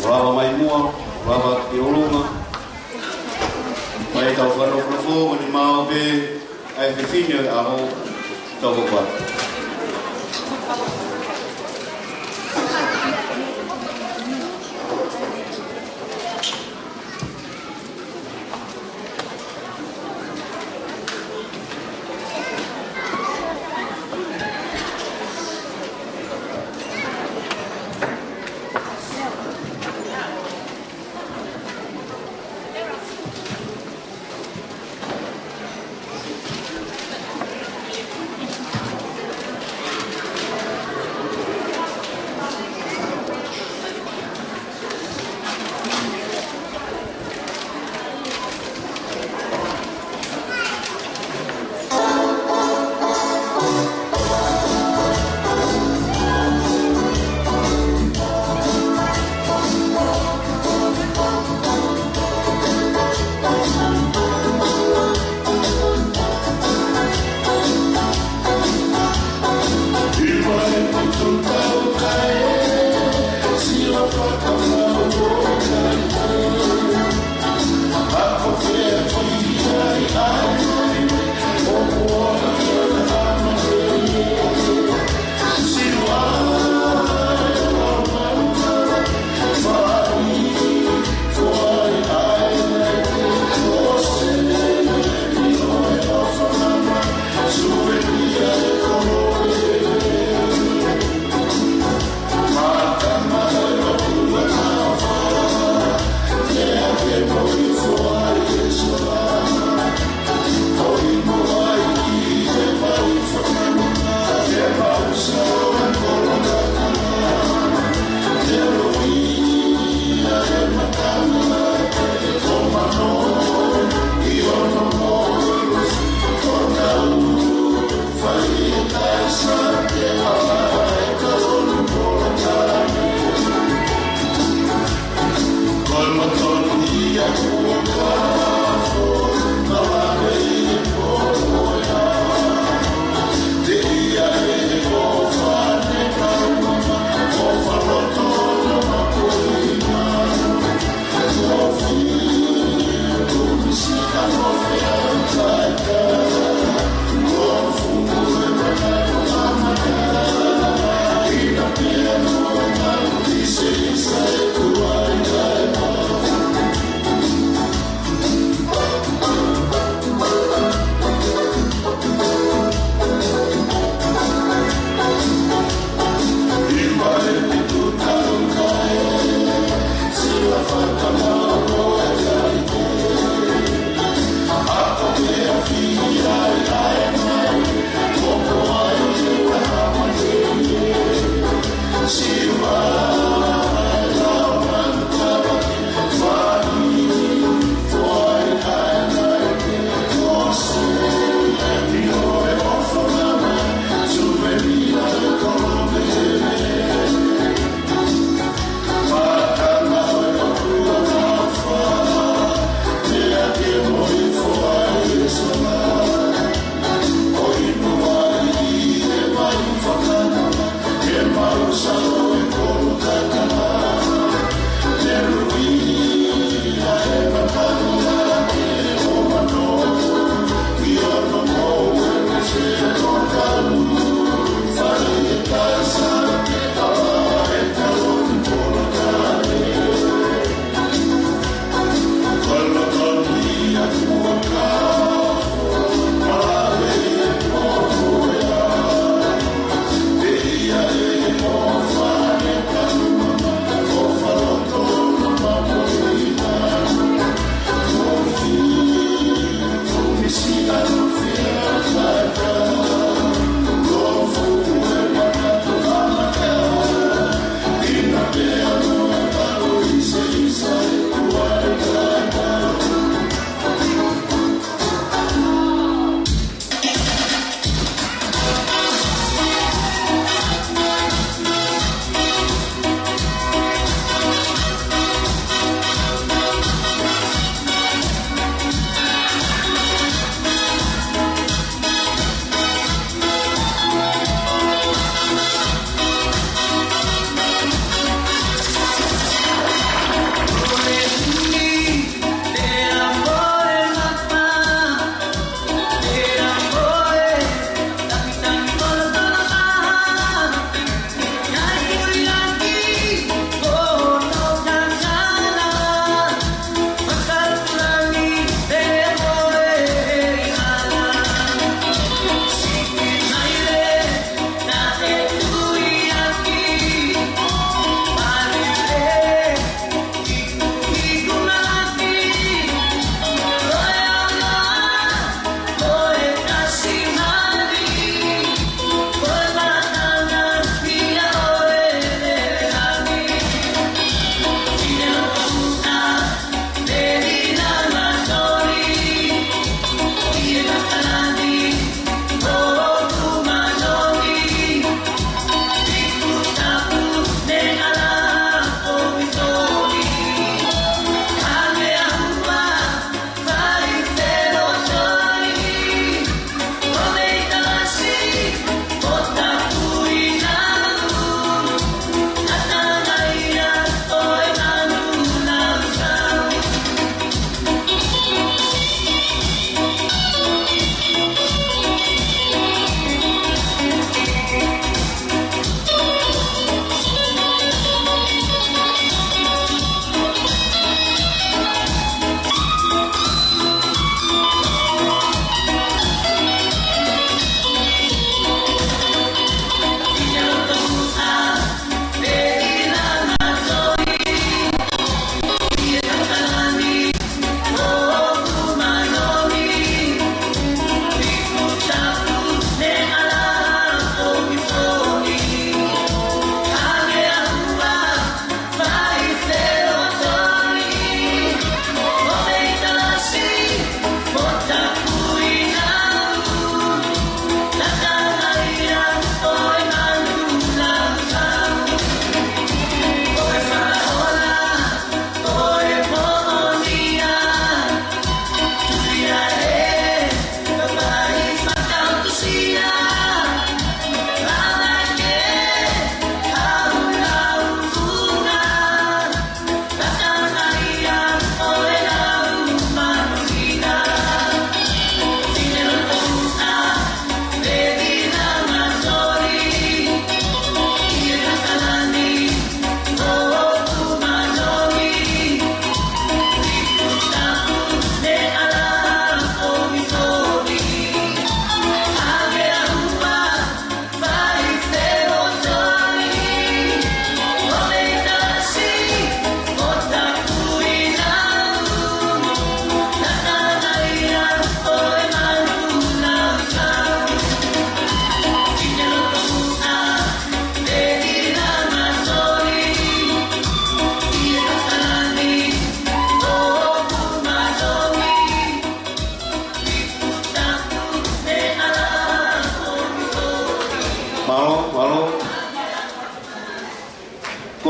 rawa maimua, rawa kiolunga. Mai tau whanofo, mani mau be, ai whiwhine aho, tau kwa. Shalom,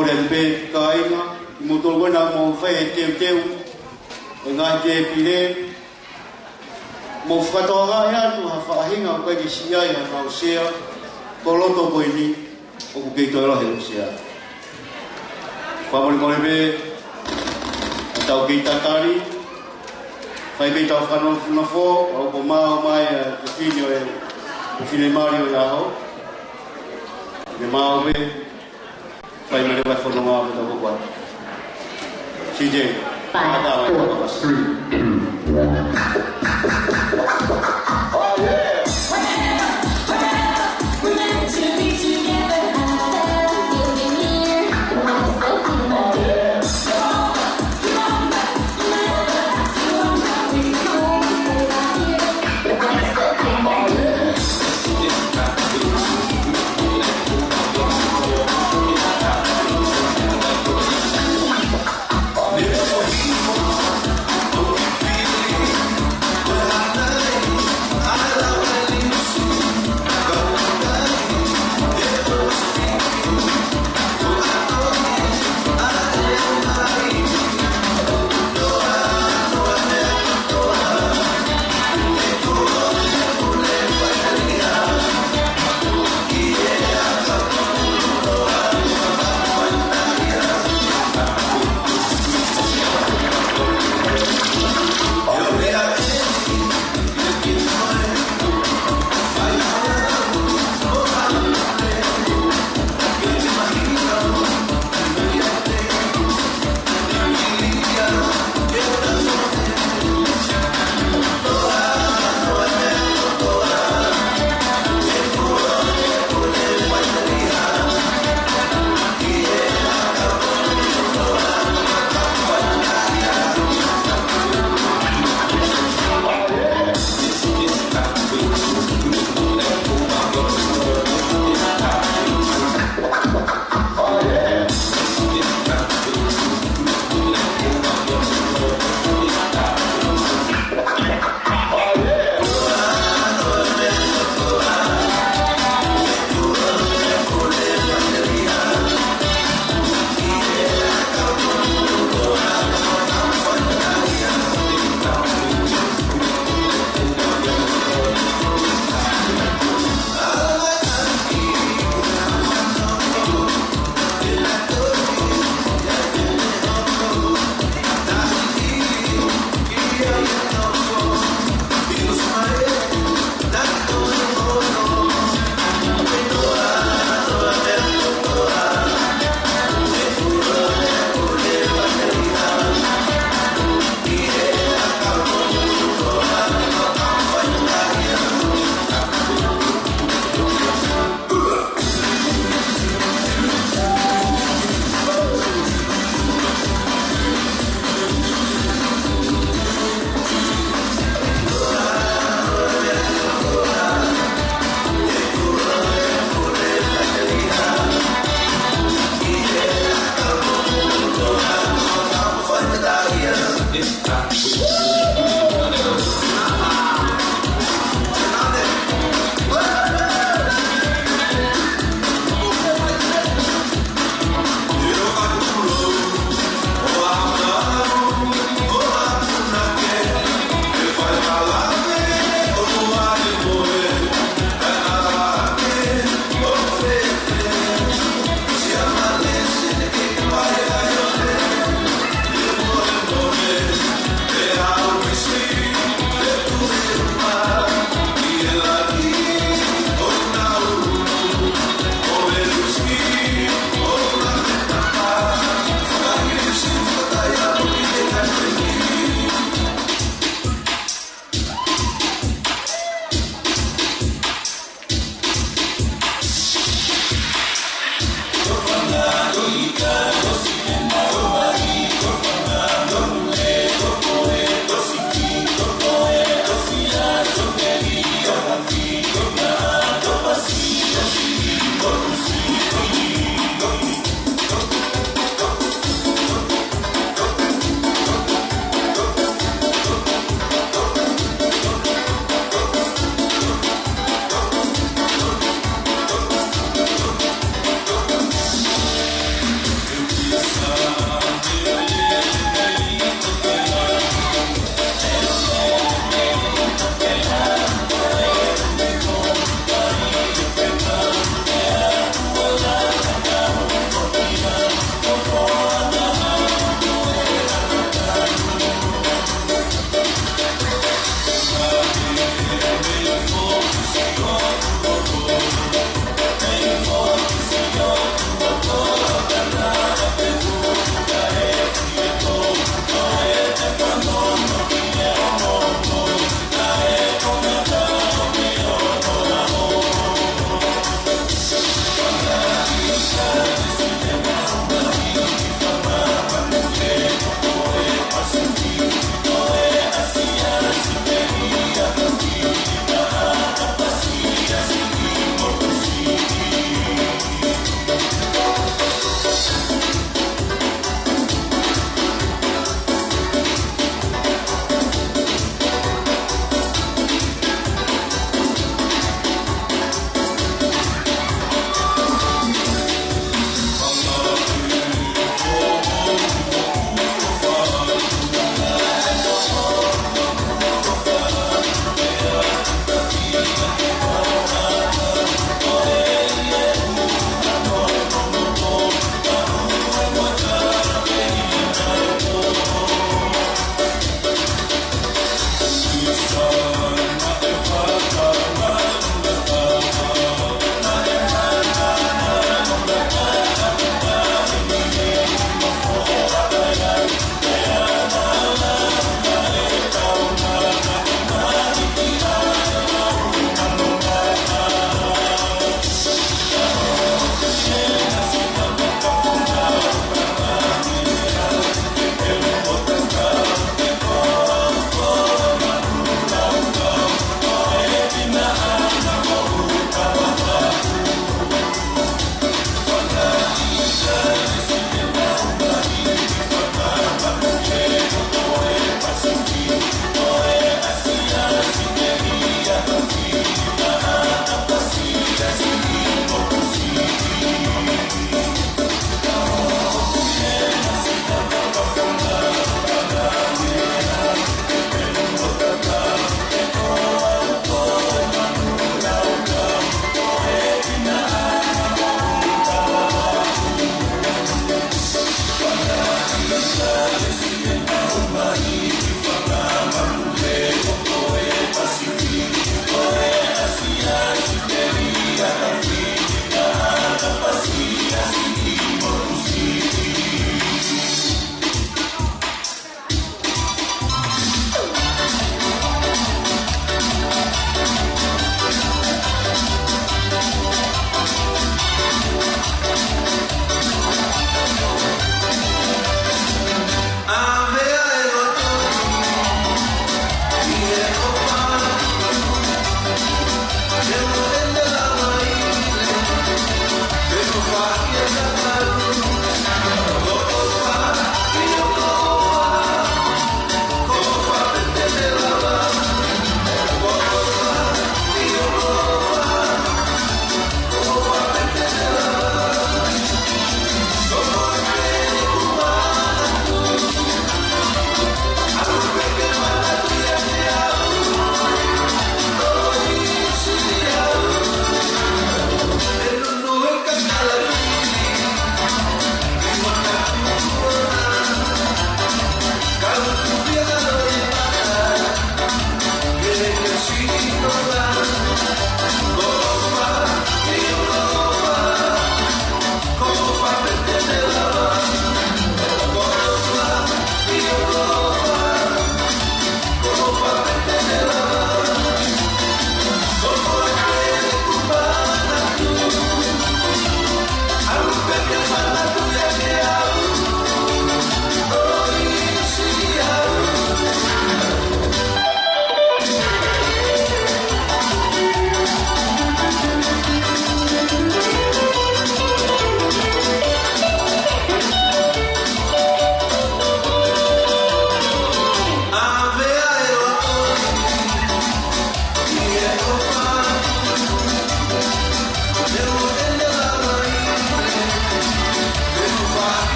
korempe kainga, mutul wana mo fai teu nga te pile mo fatoga ya tu hafahinga ko ki sia ya na usia koloto ko ini o ke to lo usia pamol korempe tau ki tatari fai be tau fano no fo o ko mai filho o filho Mario ya ho de mau fai me vai for no mau to ko CJ 5, 4, 3, 2, 1. Oh yeah! We're meant to be together. You'll be near. Oh yeah!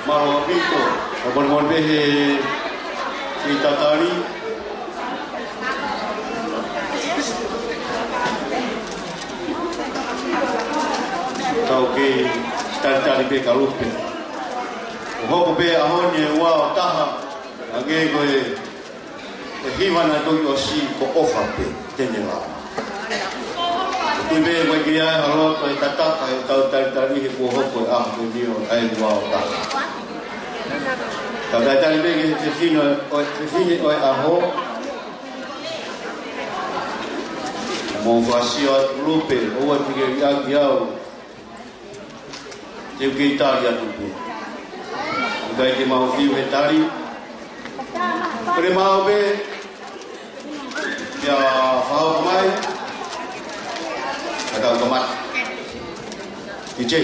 Maro Vito, o Bon Behe, si Tatari. Tau ke Tatari pe kalupe. Hoko pe ahonye wa taha, age koe, hivana toki o si ko ofa pe, tene la. Ibe koe kia halo koe tataka e tau Tatari he ko hoko e aho koe dio ai wa taha. Tau Tatari pe ke te fine oe aho, mo fasio lupe, oa tike iaki au, te uke itari atu pe. Ukai te mau fiu he tari. Kore mau pe, kia whao kamai, akau kamat. DJ.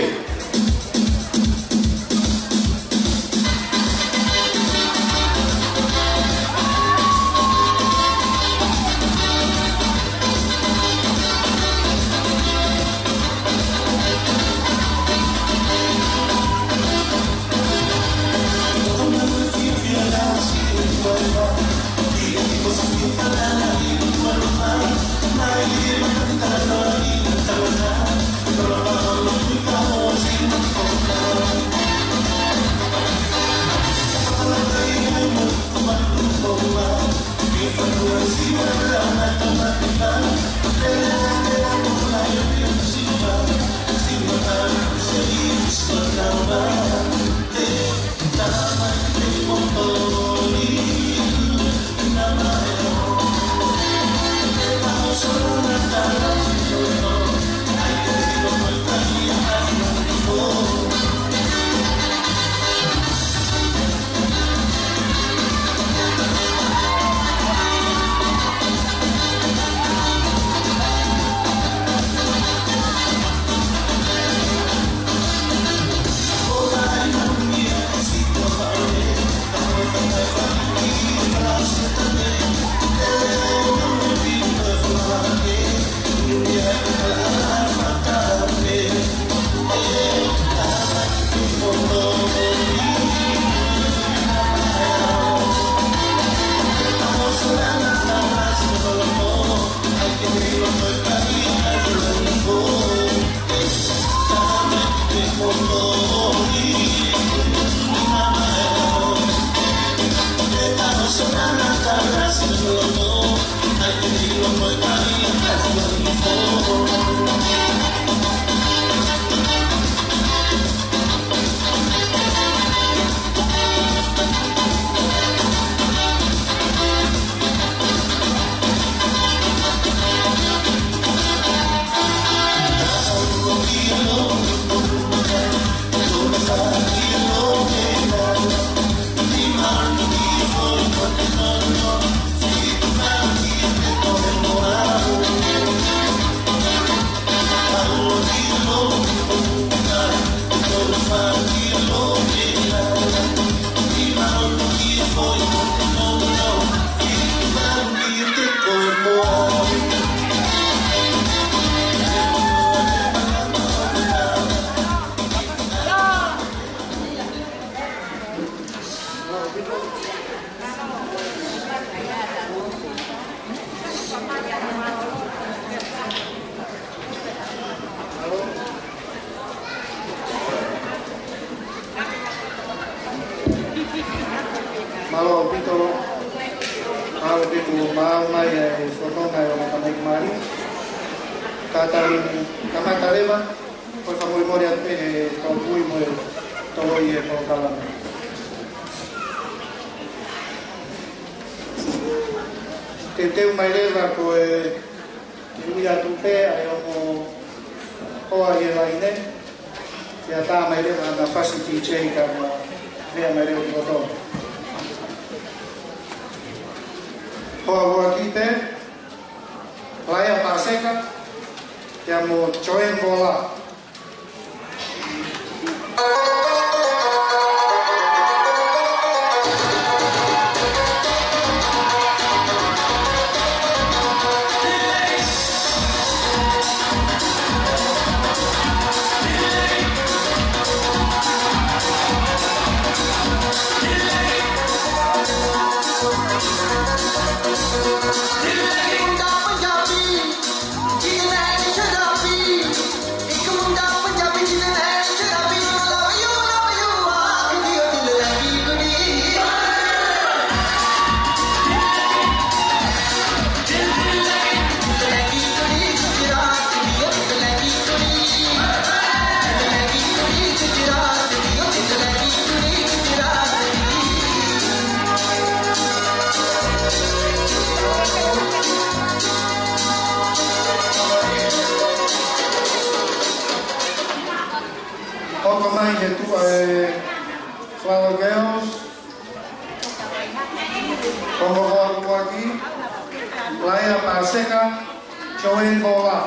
Malo pitolo, malo pitu mau mai sotong ai orang kamai kemari. Kata kamai talema, por favor mori ate kau pui mo todo ye por kalam. Tenteu mai leva ko ia tupe ai o hoa ye laine. Ya ta mai leva na facility check ka vea mai leva boto. Hoa kite, Laya Paseka, chiamo Joen Bola. compañeros, como aquí, Playa Paseca, Joen Bola.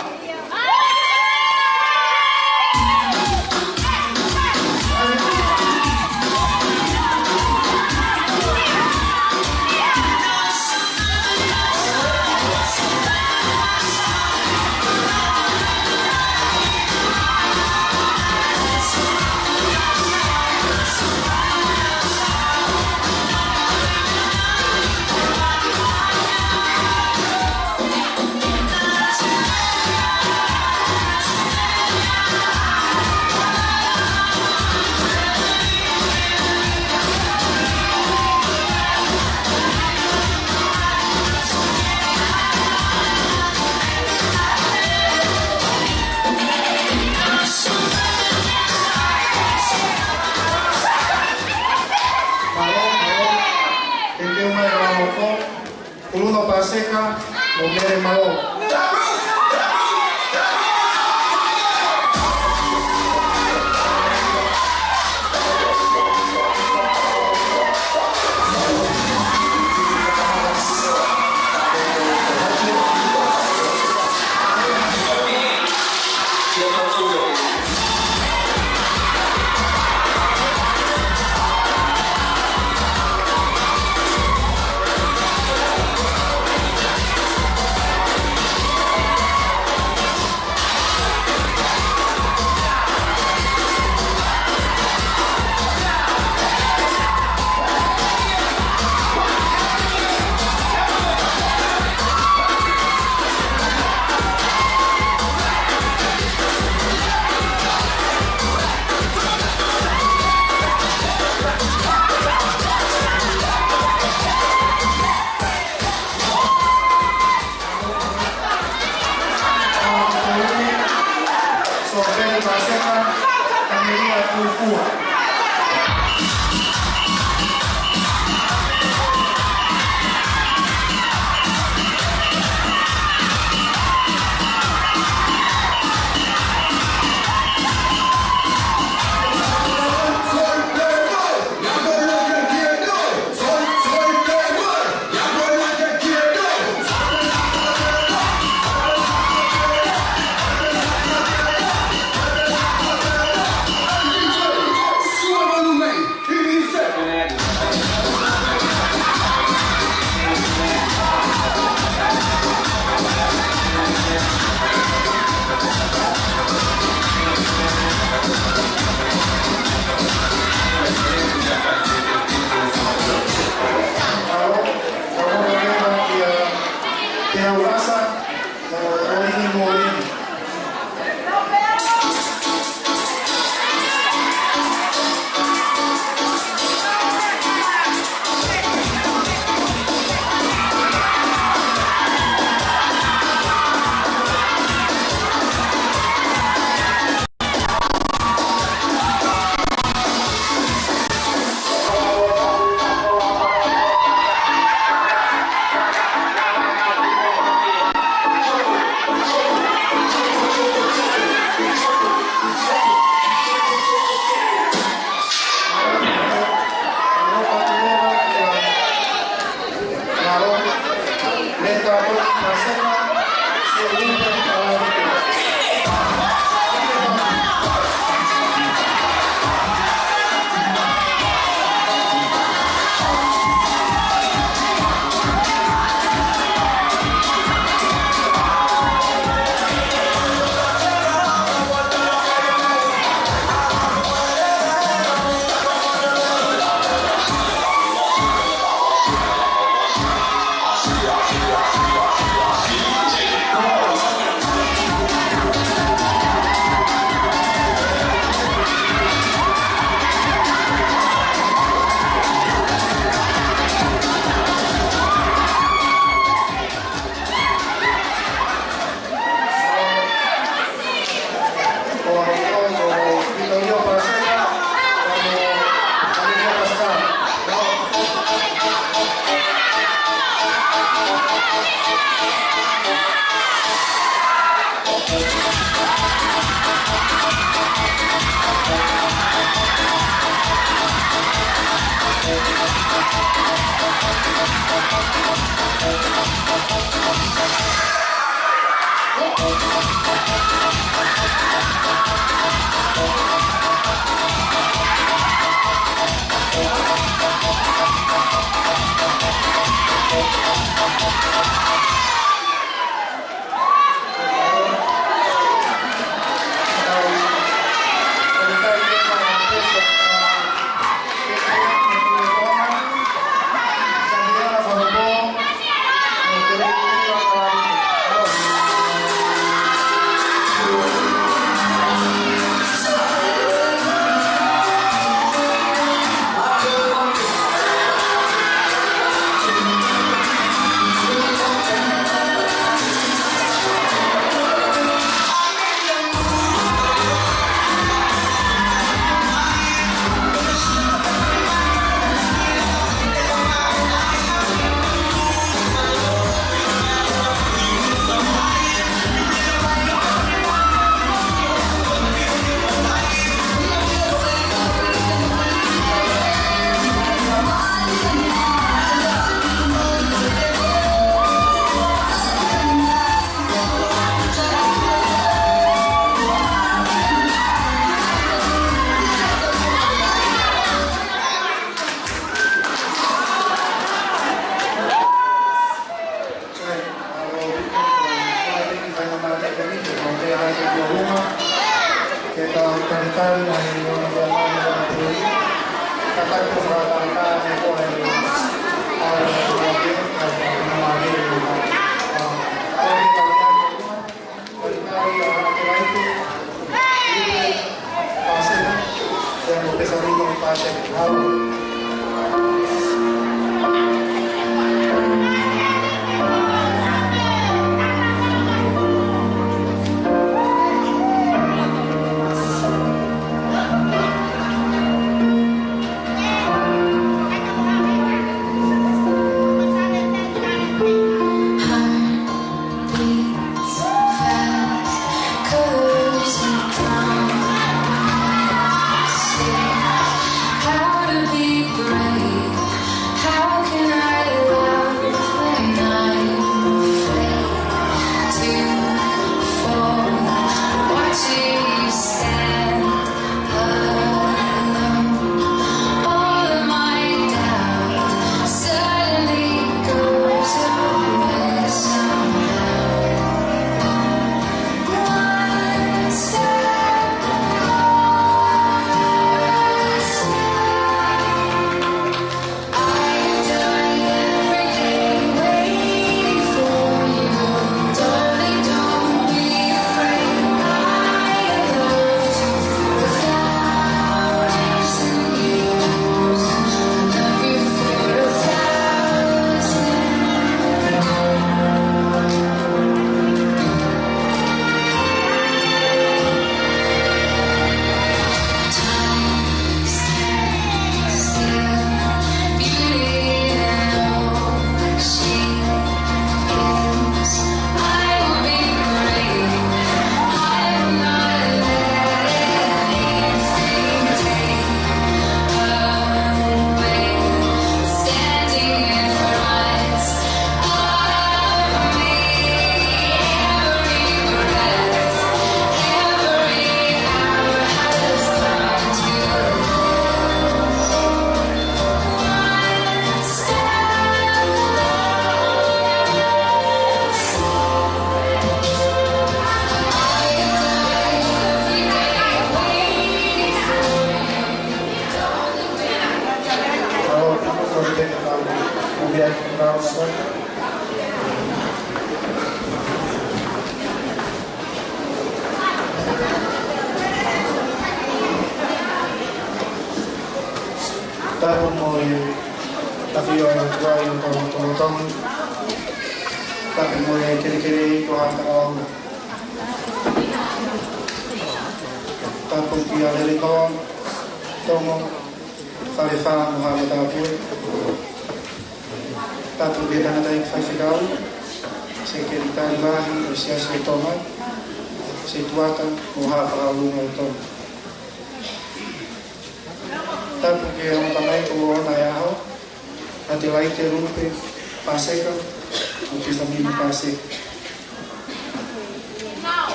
Uno Paseca, Mujeres Malo.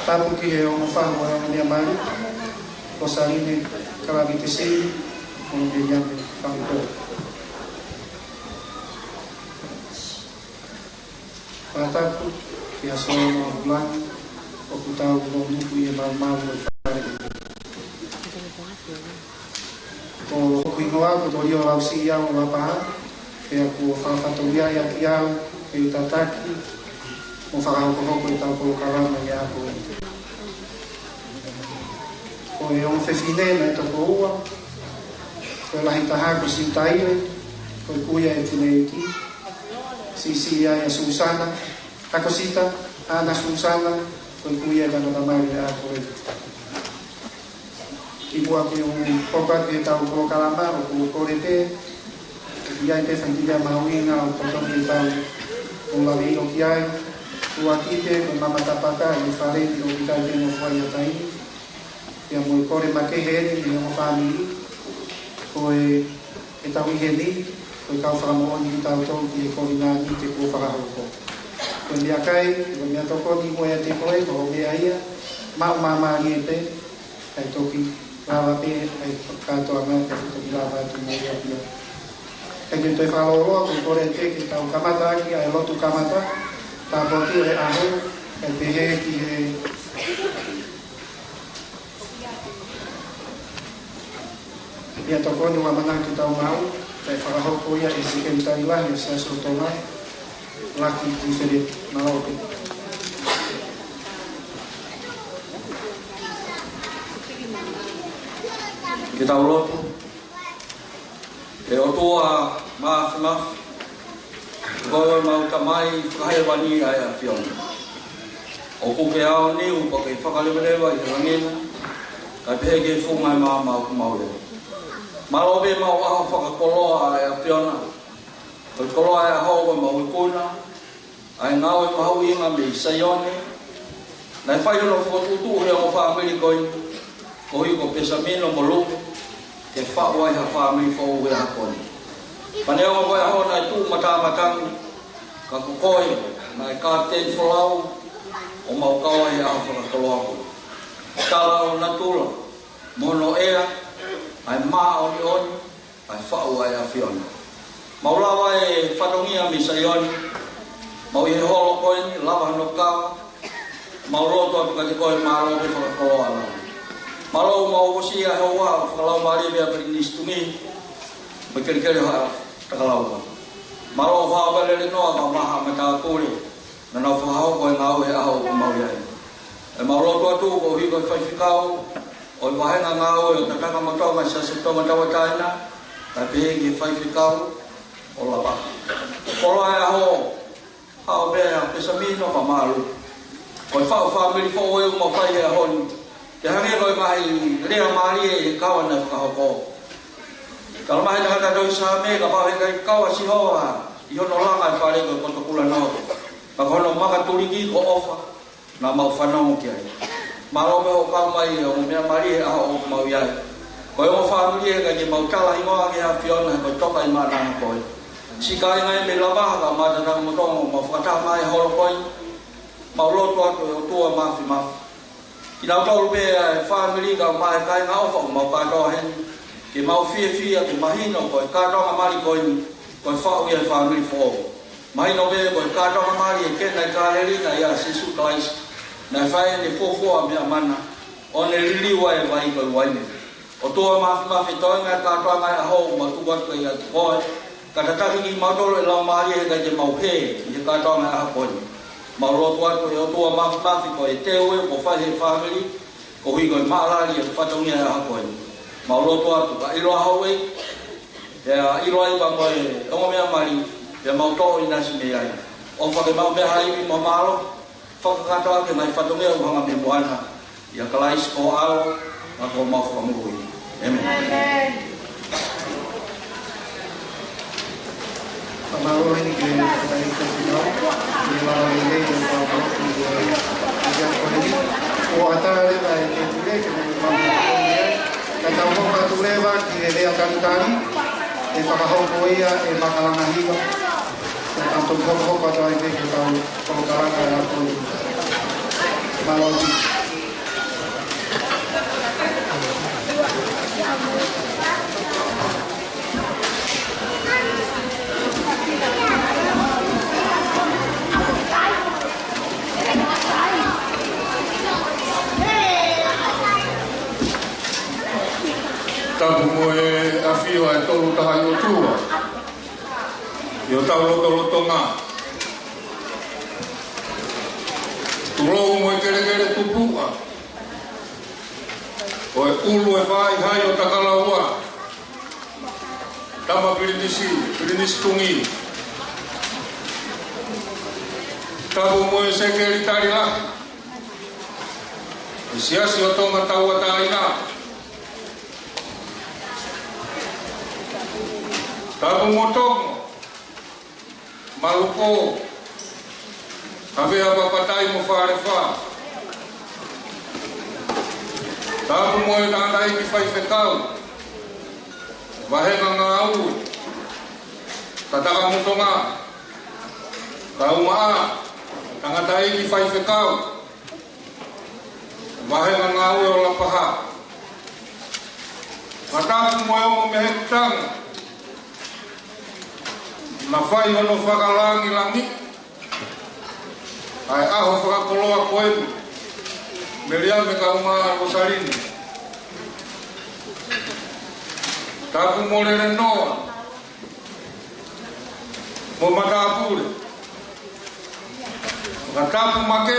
tapu ki he o fa mo ni amali o saline kala bitisi o de yambe tanto pataku ki aso mo bulan o kutau mo nuku e mal o fare o kuinoa ko to yo ausi ya o apa e aku fa fatoria ya kia e tataki o whakahau ko i tau polo karama i ako. Ko e on whewhine na e toko ua, ko e lahi taha ko si taire, ko e kuia e tine e ki, si ia e Susana, ako sita, ana Susana, ko e kuia e tano tamari e ako e. Ibu aku yung pokat e tau polo karama, o ko kore te, ia e te whantiria mauinga, o potong e tau, o lawi o kiai, tua kite ko mama tapaka e fare no kita de no foi atai ya mo kore make he ni no family ko e ta wi hedi ko ka fra mo ni ta to ki ko na ni te ko fra ko ko dia kai ko mi to ko ni mo ya te ko e ko me ai mama ni te ai to ki lava pe ai ka to ama ka to ki lava tu mo ya pia e ke to fa lo ko ko re te ki ta kamata ki ai lo tu kamata Tapos e aho e pehe ki he ia toko ni wamana ki tau mau e whakaho ko ia e sike i tailah e sa sotoma laki ki fere maote ki tau lotu e otoa maaf Goa mau tamai whakahea wani ai a whiona. O kuke ao ni upa kei whakalewerewa i te rangena, kai pehe ke whungai maa mau kumaureo. Maro be mau aho whakakoloa ai a whiona, koi koloa ai a hauwa mau ikuna, ai ngau e mahau inga me i saione, nai whaihono whotutu hea o whaamiri koi, ko hiko pesamino mo luku, ke whaua i ha whaamiri whau hea hakoni. Paneo mo koe aho nai tū matamatang ka kukoi nai ka ten wholau o mau kawa i aho whakakoloa ko. Kala o natula, mono ea, ai maa oni oni, ai whau ai a whiona. Mau lawa e whatongia mi saioni, mau i he holo koe ni, lava no kawa, mau roto atu ka te koe maa roto whakakoloa la. Malo mau wosi a hoa, whakalau maari bea pari nistungi, me kere haa, takalau. Malo whaawelele noa ka maha me tā kore, na nau whahau koe ngau he aho ku mauri ai. E mauroto atu ko hiko i whaiwhikau, o i wahenga ngau e o tatanga matonga sa septonga tawa taina, kai pehe ki whaiwhikau, o lapa. Kolo ai aho, hao bea pesamino ka malu. Ko i whau whamiri fo e uma whai he ahoni, te hange koe mahi rea maari e kawa na whakahoko. Kalau mahi taka doi sa me ka pahe kai kawa si hoa i hono langa i whare koe koto kula nao. Ka hono maka turiki ko ofa na mau whanau ki ai. Maro me o kau mai o mea mari e aho o mau iai. Koe o whamiri e kai ki mau tala ingoa ki a whiona e koe toka i mana koe. Si kai ngai me lama ka mata nang motongo mau whakata mai holo koe. Mau loto atu e o tua mafi mafi. Ki nau tau rupe e whamiri ka mai kai ngā ofa o mau katoa heni. Ke mau fia ke mahino koe kātonga mari koe whau ia whamiri fō. Mahino be koe kātonga mari e kena i kāreri na ia sisu klaisi. Na whae ne fōfua mea mana. O ne liliwa e vai koe waine. O tua mafi toenga kātonga e ahou ma tuat koe ia te koe. Ka tataki ki mautoro e lau mari e kai te mau pē i te kātonga e aha koe. Mau roto atu e o tua mafi koe e teue mo whae whamiri. Ko hui koe maalari e whatongia e aha koe. Mau loto atu, ka iroa hau ei, iroa i pa moe, ongo mea mari, e mau tō i nasi me ai. O whake mau mea hai mo maro, whakakatoa ke mai whatongia u hanga me moana, ia kalais o ao, na ko mau whakamurui. Amen. Pamalo ini ke tadi ke sini, di luar ini dan pamalo di bagian koni. O atare la ini ke mau kata mo patuleva ki ele akantani e whakahau koia e makalanga higa e tanto koko kata i peke tau whakaranga e ato i Maloti. Tapu moe awhio e tolu taha i o tua. I o tau loto ngā. Tulou moe kere tupua. O e ulu e whai hai o takalaua. Tama pirinisi tungi. Tapu moe sekeri tari lahi. Siasi o tonga taua taina. Tapu motongo, maluko, hawe apa patai mo whare wha. Tapu moe tātai ki whai whekau, wahenga ngā au, tataka motonga, kau maa, tangatai ki whai whekau, wahenga ngā au e o lapaha. Matapu moe o mehekutanga, na whai hono whakalangi langi, ai aho whakakoloa koebu, me rea me ka umaa rosarini. Tapu morere noa, mo matapure, ka tapu make,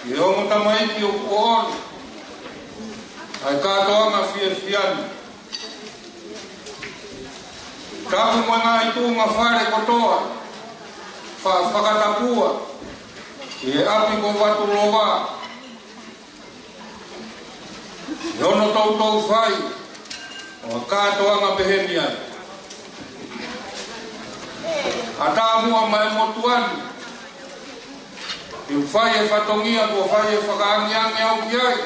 i homo tamaiki o kuooni, ai katoanga fiani. Tapu moe ngā i tū ngā whare kotoa, whakatapua, i e api ko watu loa. I ono tau whai, o kātoa ngā pehemia. A tā mua mai motuani, i whai e whatongia ko whai e whakaangiangi au ki ai.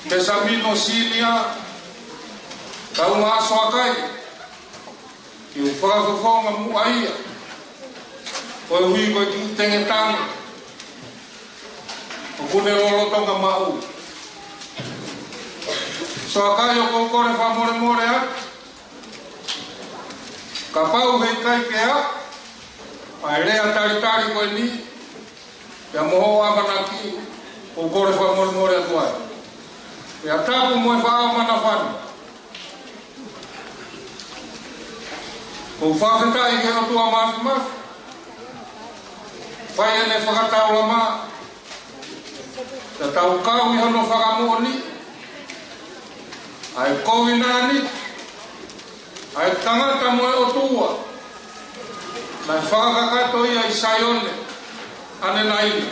Te samino sinia, tau ngā soakai, ki u whakawhawhonga mua ia, koe hui koe ki tengetanga, o kune lolotonga mau. Soakai o kokore wha more a, ka pau hei kai ke a, ai rea tari koe ni, kia moho amanaki, o kore wha more a tuai. Kia tapu moe wha amana whani. O whawhetai ke o tua mafi. Whai ene whakatau lama. Te tau kau i hono whakamooni. Ai kowi nani. Ai tangata moe o tua. Nai whakakato ia i saione. Ane naini.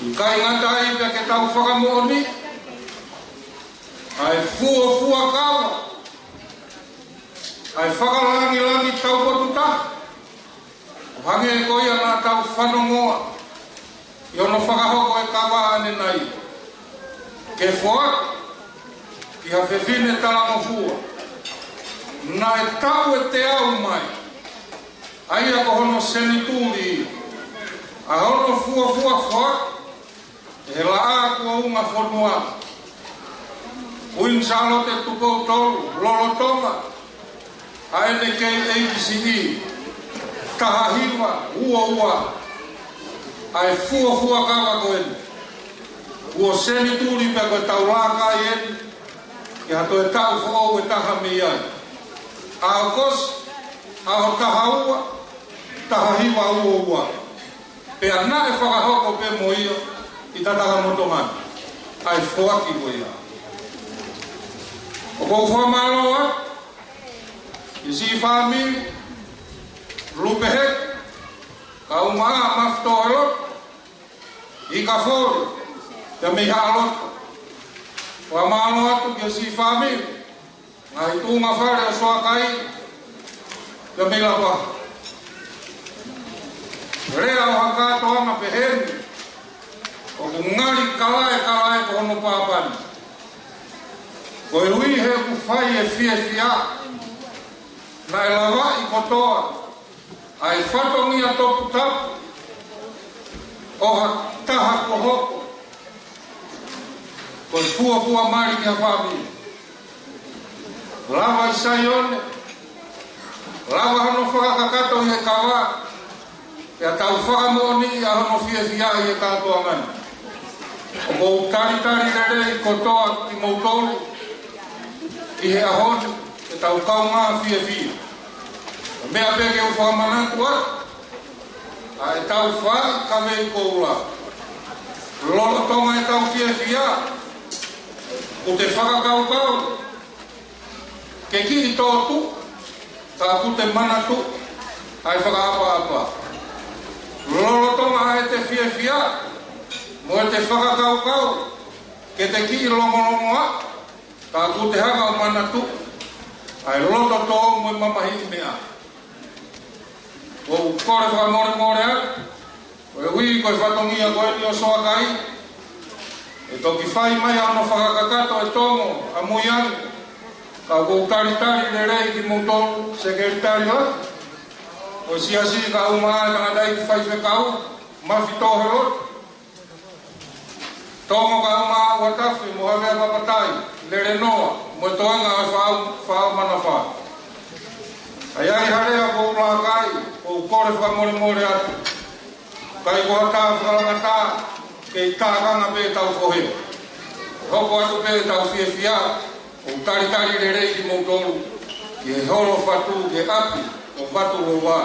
I kai ngata i pe ke tau whakamooni. Ai fua kawa. Ai whakalangi tau potuta. Hange e koia nā tau whanongoa. I ono whakahoko e kawa ane nai. Ke whoak, ki ha whewhine talamo fua. Nā e tau e te au mai. Aia ko hono senituri. A hono fua whoak. E la a kua unga whonua. Uin salote tupou tolu, lolotonga. Aene kei ABCE, tahahiwa, ua, ai fua kawa koeni. Ua seni tūri pe koe tau lāka i eni, ki hato e tau whao e taha mi ai. Ao kos, ao tahaua, tahahiwa, ua. Pe ana e whakahoko pe mo ia, i tataha motomani. Ai whoaki koe ia. O kou whamaloa, i si whamiri, lupehek, ka umaa mafto alot, i ka whore, te miha alot. Whamalo atu ki si whamiri, ngai tūnga whare o soakai, te mila wha. Rea o hakato anga peheni, o ngari kalae ko hono pāpani. Koe hui he ku whai e fia, na e lawa i kotoa, ai whatongia topu tapu, oha taha ko hoko. Ko fua mari ki hawami. Lava isaione. Lava hano whakakato i he kawa. Ia tau whakamoni a hano fia i he katoa ngani. O kou tari rere i kotoa ki moutolu. I he ahoni. E tau kaunga fia. Mea peke u whakamanatu atu. A e tau wha kawe i koula. Lolo tonga e tau fia. Ko te whakakau. Ke ki i tōtu. Ka ku te manatu. Ai whakaapa. Lolo tonga e te fia. Mo e te whakakau. Ke te ki i longo. Ka ku te haka o manatu. Ai loto tō mo i mamahi mea. O kore whakamore atu. O e hui koe whatongia koe ni o soa kai. E toki whai mai ano whakakakato e tongo a mui anu. Ka kou tari le rei ki moutonu sekeritari atu. O siasi ka umaa e tangadai ki whai whekau. Mafi tohe ot. Tongo ka umaa watafi mo hawea papatai. Le renoa. Mo e toanga a whao mana wha. Ai harea kou la kai. Kou kore whakamore atu. Kai ko hata whakamata. Kei tākanga pē tau whohe. Hoko atu pē tau fia. O tari le rei ki moutonu. Ki he holo whatu, ke api. O whatu o wā.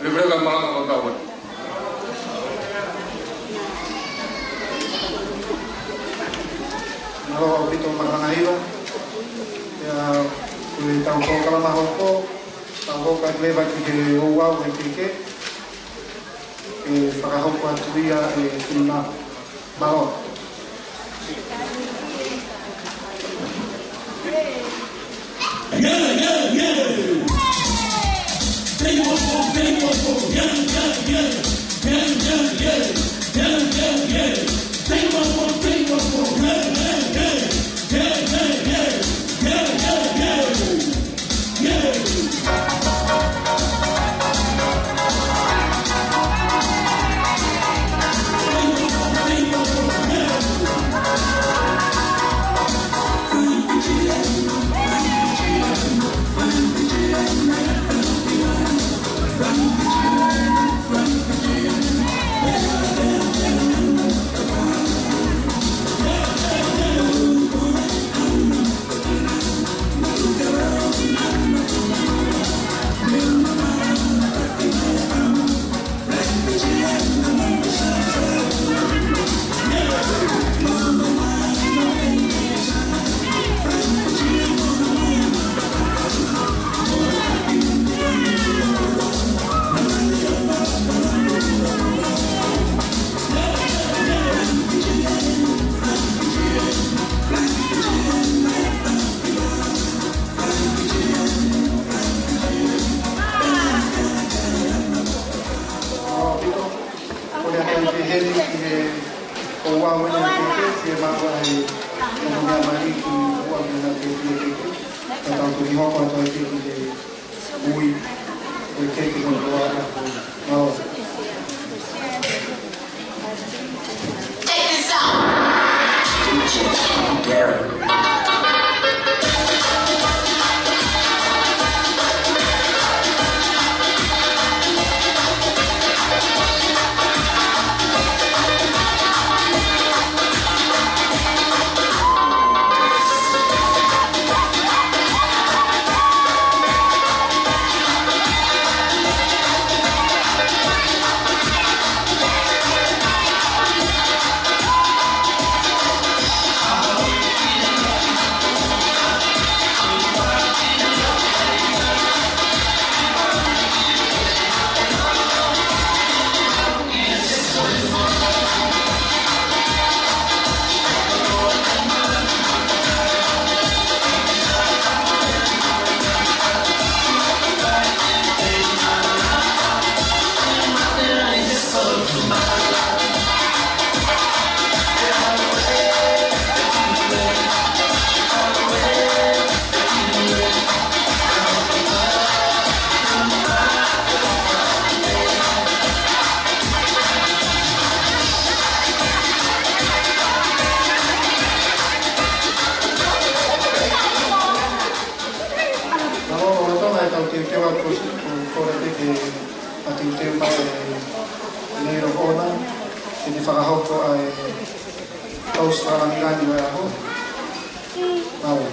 Le vrega malanga o tau atu. Naro au pito marana iwa. Kue tau ko kalama hoko. Tau ko ka lewa ki he ouau e kike. E whakahoko atu ia e tuna. Malo. a kore te ke ati te mai nei ro ona te ni whakahoko ai Australangani wai aho. Mawe.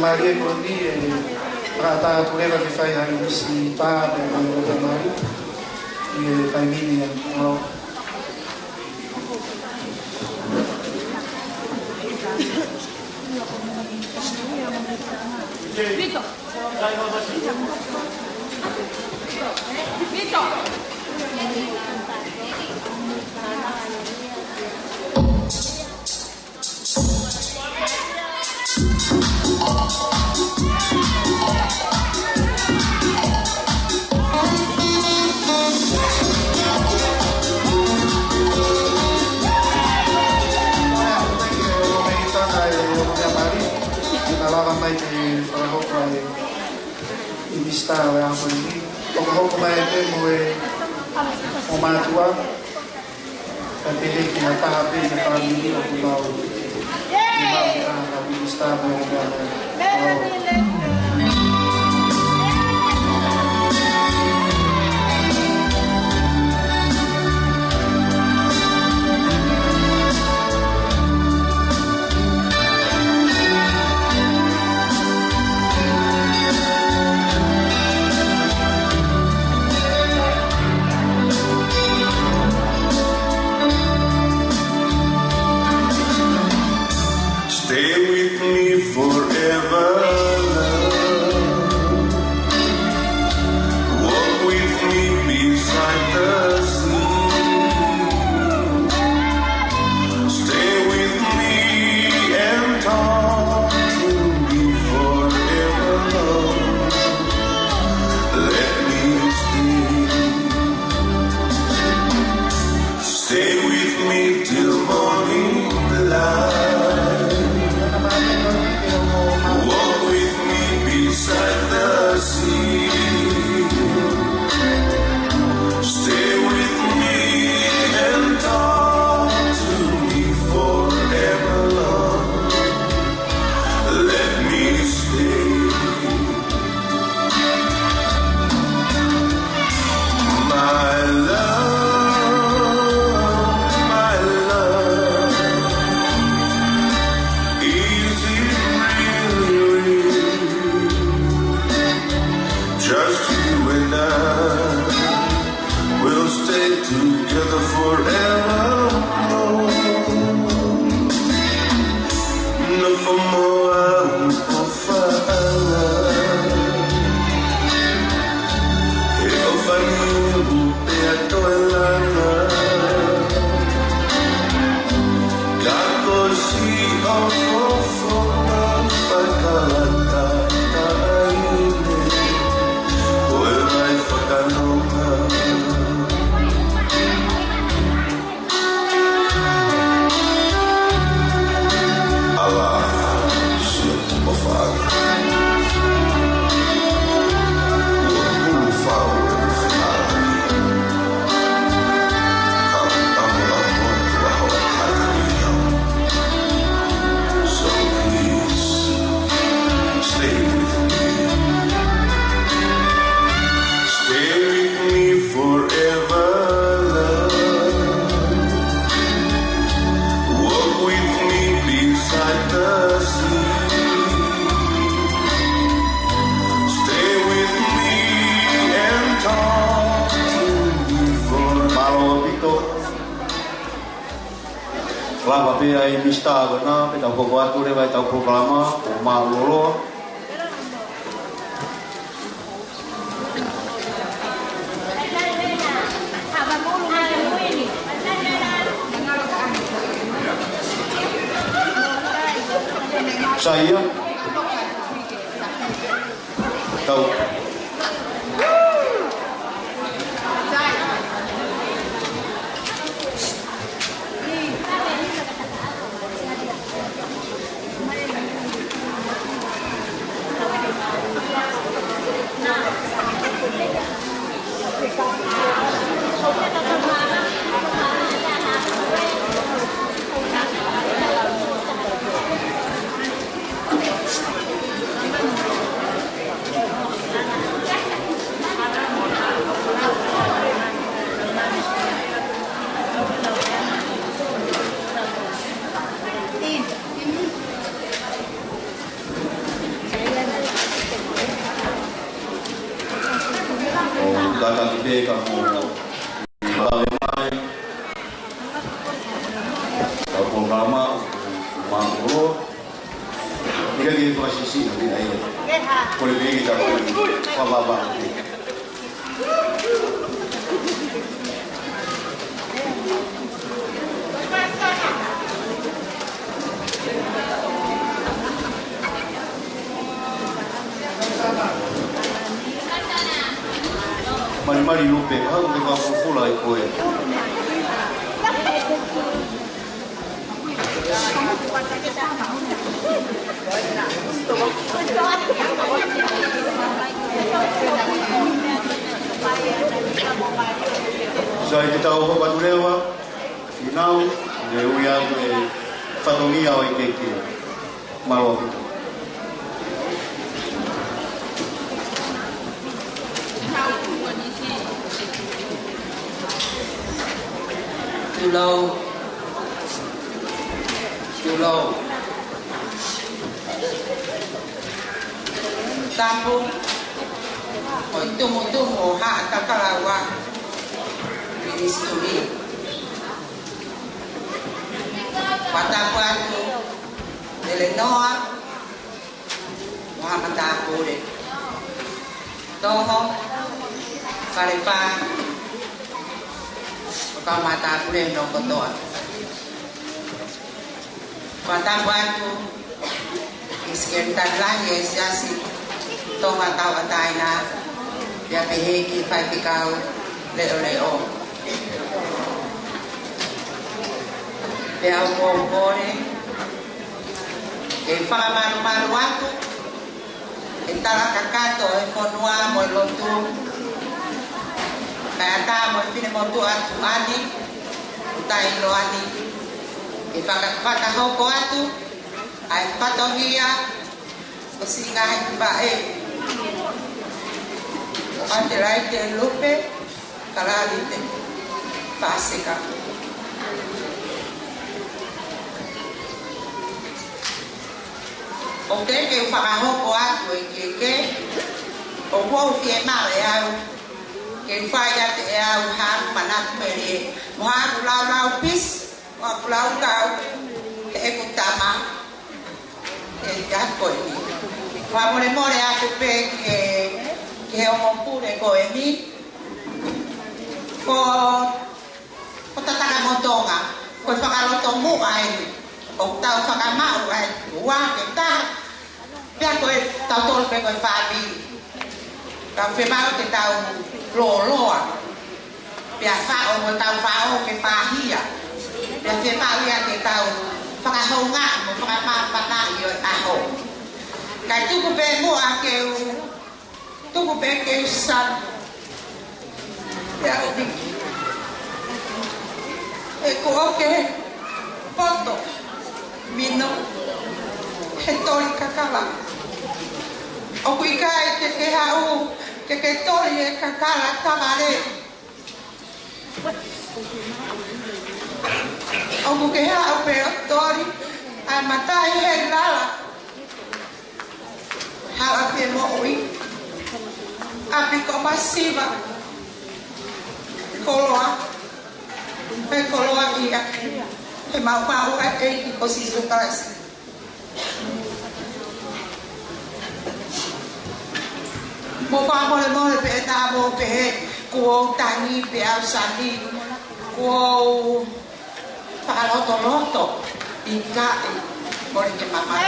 Maria Kondi rata tulera ke fai hari si pa de Maria Mari e fai mini no Vito Vito mai te whakahoko ai I mista o e ako ni. Whakahoko mai te mo e o mātua. Ka te heki na taha pe na whamini o ku mau. Ni mau ki aha I mista mo e o mātua. Stay with me forever. We'll stay together forevermore. Never more I will find. If I knew that toilana, Gago si afofo na fakalata taine, oe vai fakanonga. Lama pia i mista gana pe tau ko atu le vai tau programa o malolo saya tau kata gede kamu bagaimana kau programa mangro dia di posisi nanti aja boleh pergi kita apa mari lupe aku ke kamu pula ikut saya kita ubah batu lewa final leu yang fatongia o ikeki malo itu Tulau Tampung Tumu hak takalawa Ministeri Patapuatu Delenoa Muhammad Apure Toho Kalepa Kamata Apure Nokotoa Patapuatu Iskentan lagi siasi Tonga tawa taina ya peheki fai pikau leo ya ngomore e fa maru watu entara kakato e konua mo lotu kata mo pine mo tu atu ani utai lo ani e fa hoko atu ai patongia kosinga bae ante raite lupe kalalite pasika oke ke whakahoko atu e ke o wau fie male au Ke faya te au han manat mere. Moha lau pis, moha lau kau ke ekutama. Ke jakoi. Moha more aku pe ke omopure ko emi. Ko tataka motonga. Ko whakalotongu ai. O tau whakamau ai. Ua ke ta. Pia koe tau tolu pe koe whabi. Kau whemau te tau loa. Pia whao mo tau whao ke pahia. Pia whemau ia te tau whakahonga mo whakamapana i o aho. Kai tuku pe mua keu. Tuku pe keu san. Pia o diki. E ko oke poto. Mino. He tori kakala. O kui kai ke hau, ke tori e kakala tamare. O ku ke hau pe o tori, ai matai he lala. Hala pe mo ui. Api ko masiva. Koloa. Pe koloa ia. He mau a e ki posisu kasi. Mo fa mo pe ta mo pe ko tani pe au sani ko pa loto ika mo ke mama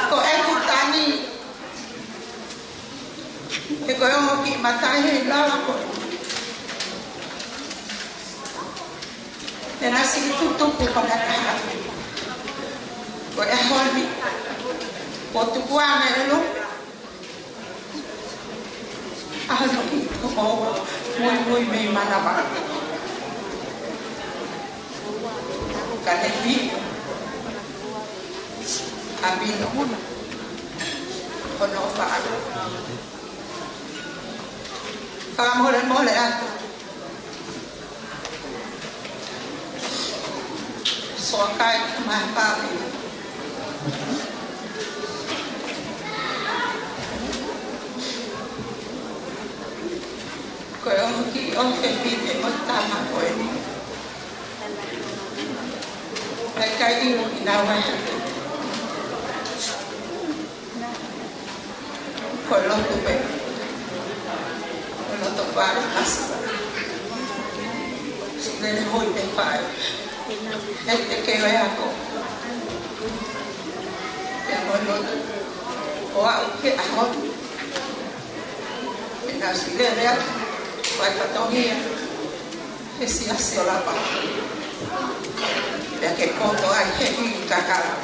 ko e ku tani e ko mo ki matai he la ko e nasi tu ku pa ka ko e holmi ko tu ku ame lo ano ko muy may manaba kanebi abino kono fa mole ato so kai ma pa ko on ke pite mo tama ko ni kai ina wa ko lo tu pe lo to pa as ne hoi pe pa e ke wa ko ya mo lo o a ke a ho ina sile ya vai patongia e si assola pa perché conto anche qui kakala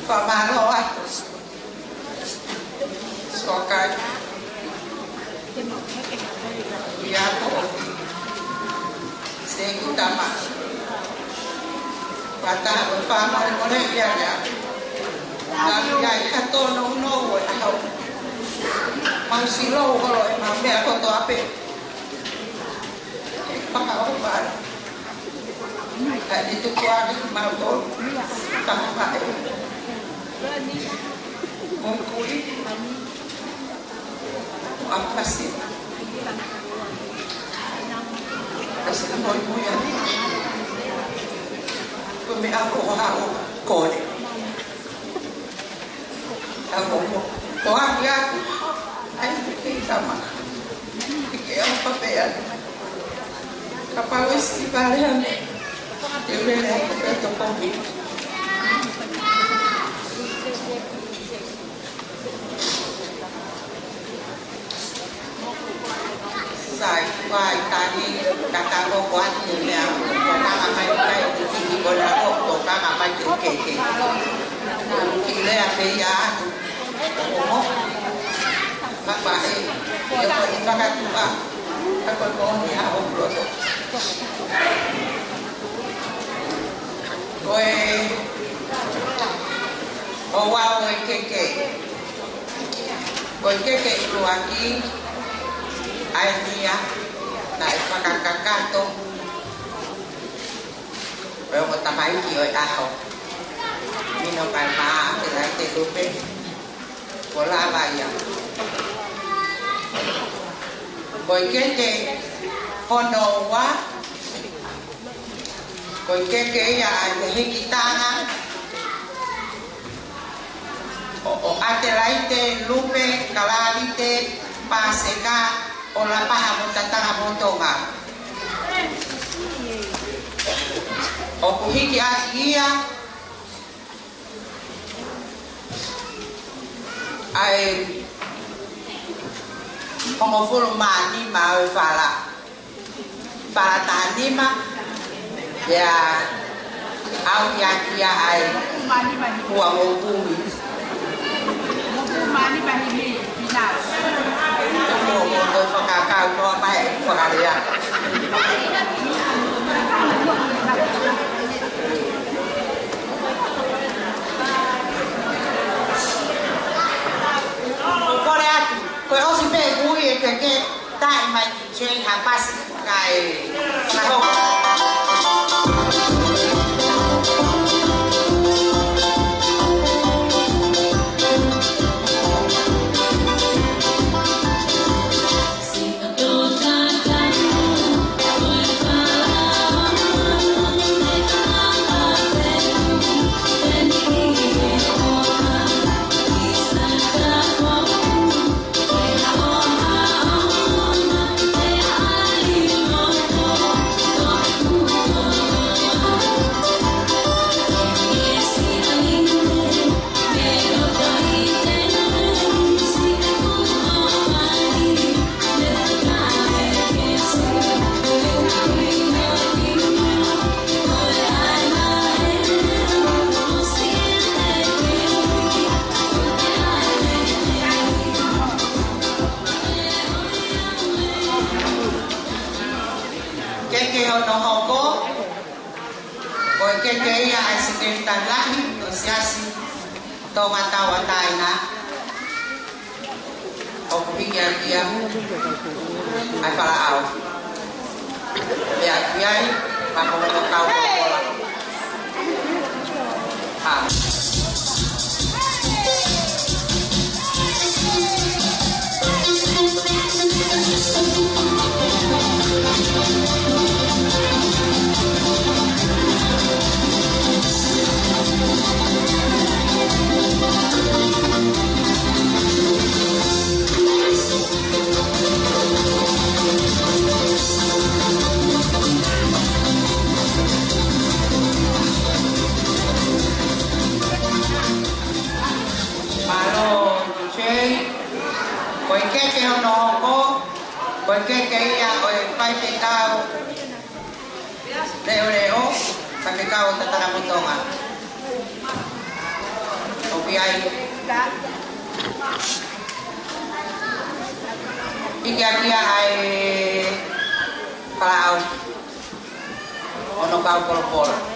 fa malo a so kai ya ko se kutama pata fa malo ya ya Lalu ya kato no au mang silo kalau emang me aku to ape pakau bar itu kuat mau to tanpa mengkuli apa sih asal mau ya kami aku mau kode aku mau ya ay sama que é papel capaz de parar eu tô convite sai vai tadi kata ko kuat ni ya ko na mai kai ki ko na ko to ka mai ke ki le a pe ya ko Bapak dia perintahkan Tuhan aku mohon ya Allah kowe bawa kowe keke keluargi airnya naik makan kakak kowe mau tambahin kioi ahok minum air mah kita telupe wala baya. Koi kete hono wa koi keke ya hiki tanga o atelaite lupe kalalite paseka o la paha mutatanga motonga o kuhiki akia ai como fulu mani mau fala tanima ya au ya kia ai kuwa ngobumi mani bahimi bina mo fakakau no mai fakaria Koi osi pe bui ke tai mai chen ha pas kai na ho kaya ay sekretan lahir negosiasi tawa tayo na o bigyan dia ay palaaw biyay mapumulakaw ko lang porque que ella o el pai pecado leo pa pecado tataramutonga o piay y que aquí hay para o no cao por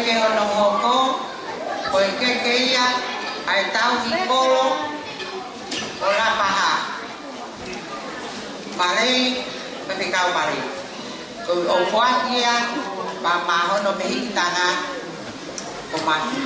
que ono hoko koi que ella ai tau hikolo ora paha mare pepikau mare o fuatia pa maho no mehitanga komaki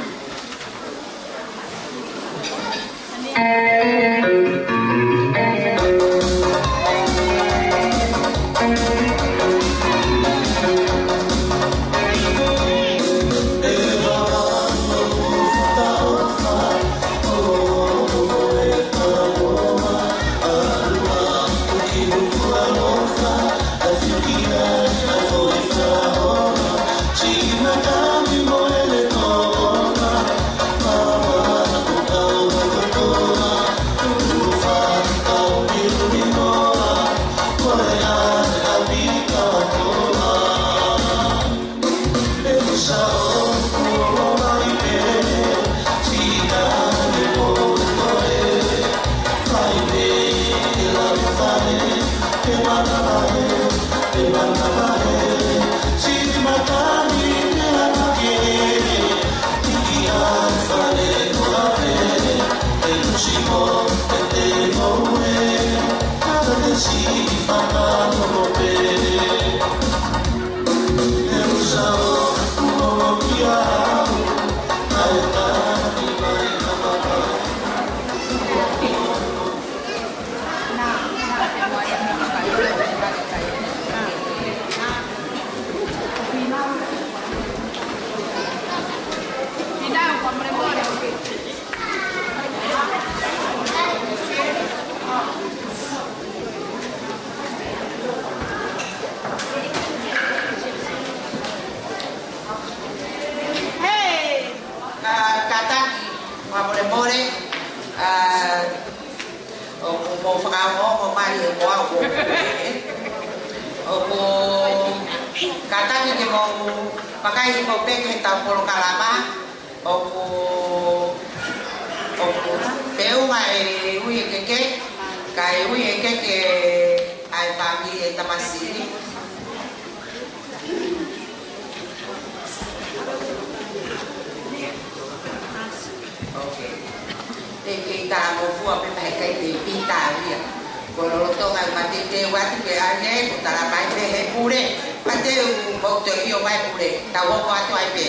Katanya dia mau pakai hipopek kita pulau Kalama, teu mai ui keke, kai ui keke ai família Tamasiri. Kita mau buat pakai pita dia. Kalau lo tahu nggak mati dewa tu keannya, kita ramai deh pure, mati mau jadi orang pure, tahu apa tu apa?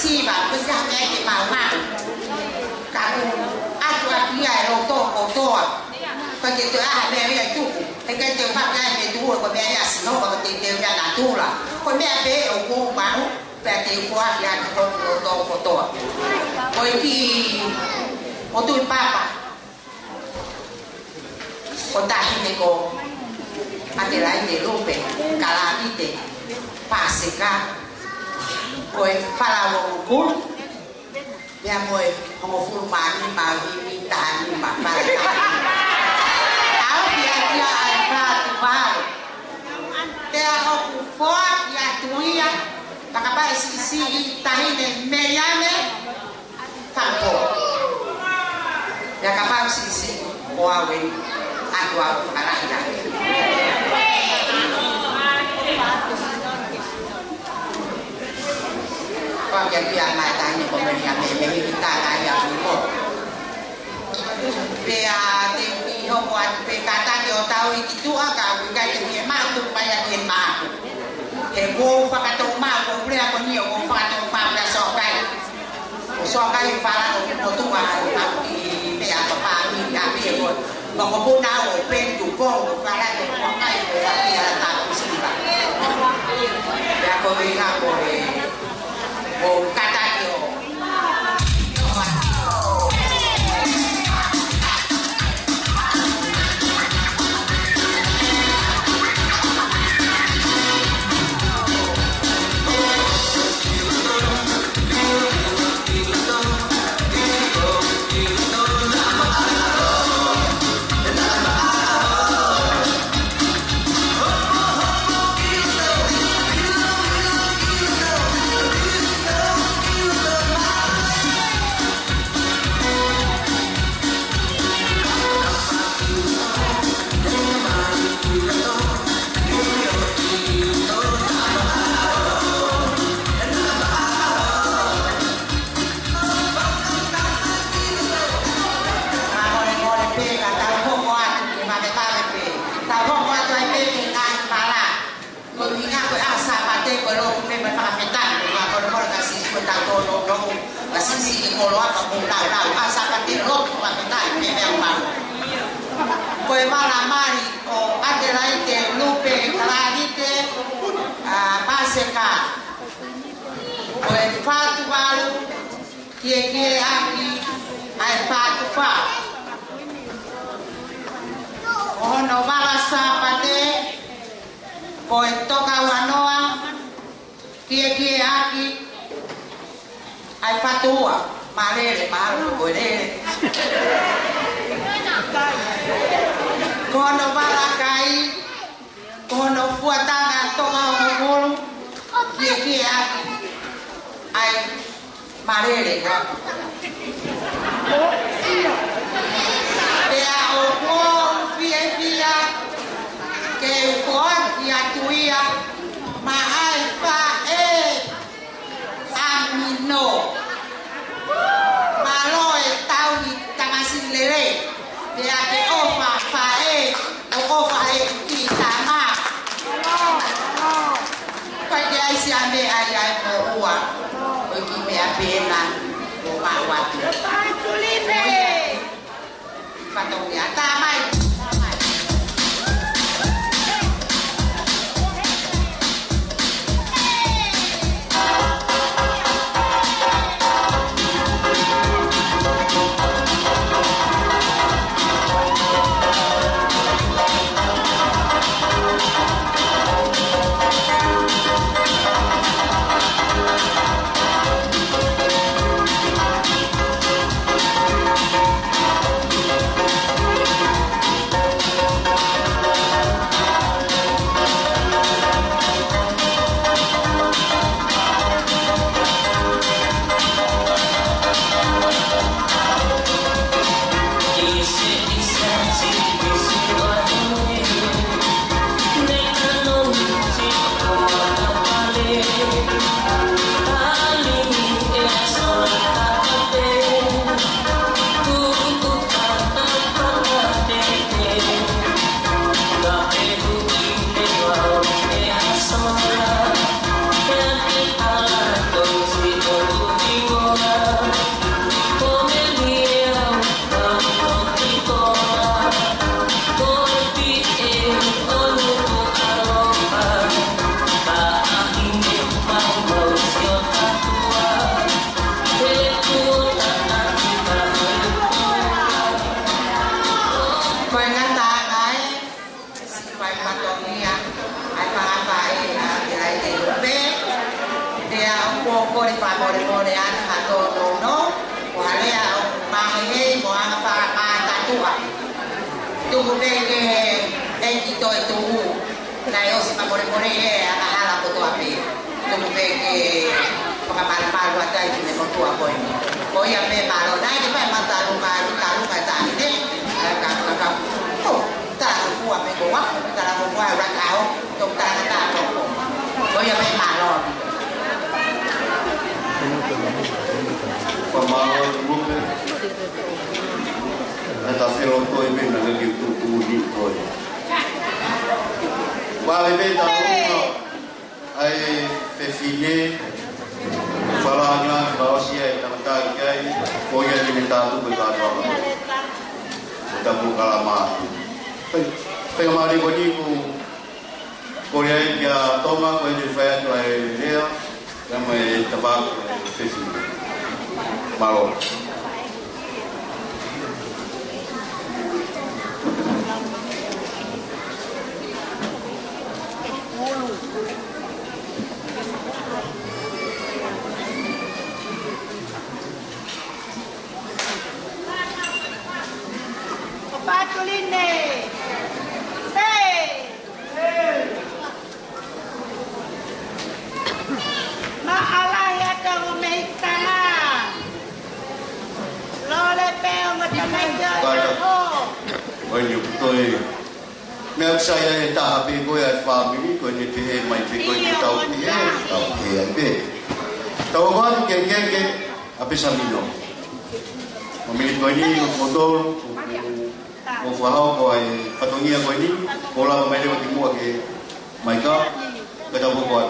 sisi ba penjaga ke mama kamu aku dia roto begitu beri itu dengan tempatnya itu ko beri asno ko tete ya natura ko beri o mau beri kuat ya roto ko iki o tu papa o tahi ko ate lai de lope kala ite pasika ko fala ko ya moi homo furmani ma vi tani ma para dia alfa dia kuat ya tuia takapa sisi tahine meyame tampo ya kapal sisi wawe aku arahida Pak yang dia tanya pemerintah memilih kita kaya dulu dia tinggi hokuan kata dia tahu itu agak kayak dia mampu bayar dia mampu ego pakatong mampu dia punya ego pakatong mampu sokai sokai para tua tapi dia apa tapi ego bahwa pun tahu pen dukung para sokai dia tahu sih pak dia kau bilang boleh kata dia Koe malamari o Adelaide, Lupe, Clarite, Paseka. Koe fatu balu, kie aki, ai fatu fa. Ono bala sapate, koe toka wanoa, kie aki, ai fatua. Malere, malu, bolere. Kono balakai, kono fuatanga toka ngulu, kia ai malere ka. Pea opo fia ke ukon ya tuia ma ai pa amino. Maloe tau ni tamasin lere. Dia ke ofa fae ki tama. Kau dia isi ambil ayah berua, bagi pena, mawat. Tulipe. Patong dia tamai. Oh kore pa more ana ha to no o halea o mahe mo ana pa tatua tu ke e ki to e tu na yo si more e ana hala ko to ape tu ke pamana palu atai ni mo tu apo ni ko ya me malo dai ke pa mata lu ka ta ni ka oh ta ku ape ko wa ta ko wa ra kao tu ta ko ya me malo pamalo grupo ata fero to e bem na que tu ni ko wa bebe ta uno ai fefine fala nglan ba osia ta ta kai ko ya ni ta tu ba ta ba ta bu kala ma pe mari ko ni ko ya ya toma ko ni fa ya ai leo ya me tabak fefine malo Patuline. Maalah ya dong meitana. Lole peo matameja. Banyak tôi mẹ saya yang tak habis kau ya family kau ni teh mai teh kau ni tahu ni tahu ni apa tahu kan ke apa samino memilih kau ni motor mau faham kau ai patungi kau ni bola main dia timu ke mereka kita buat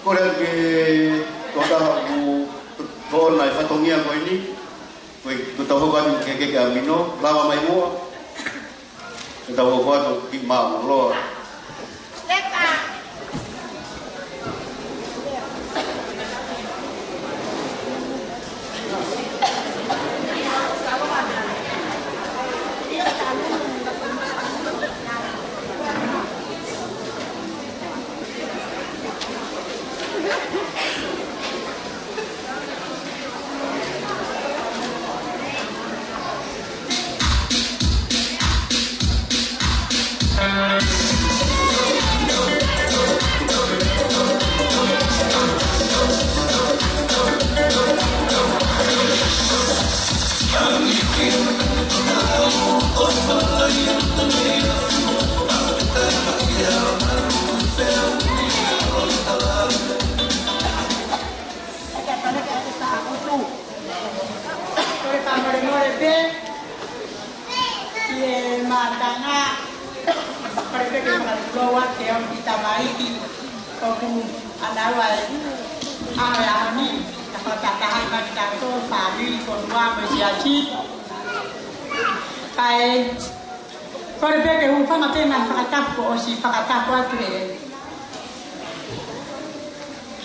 Kore ke toda ku ko na fatongia ko ini. Ko tu tahu kan ke amino lawa mai mo. Tu tahu ko tu ki ma lo. Leka.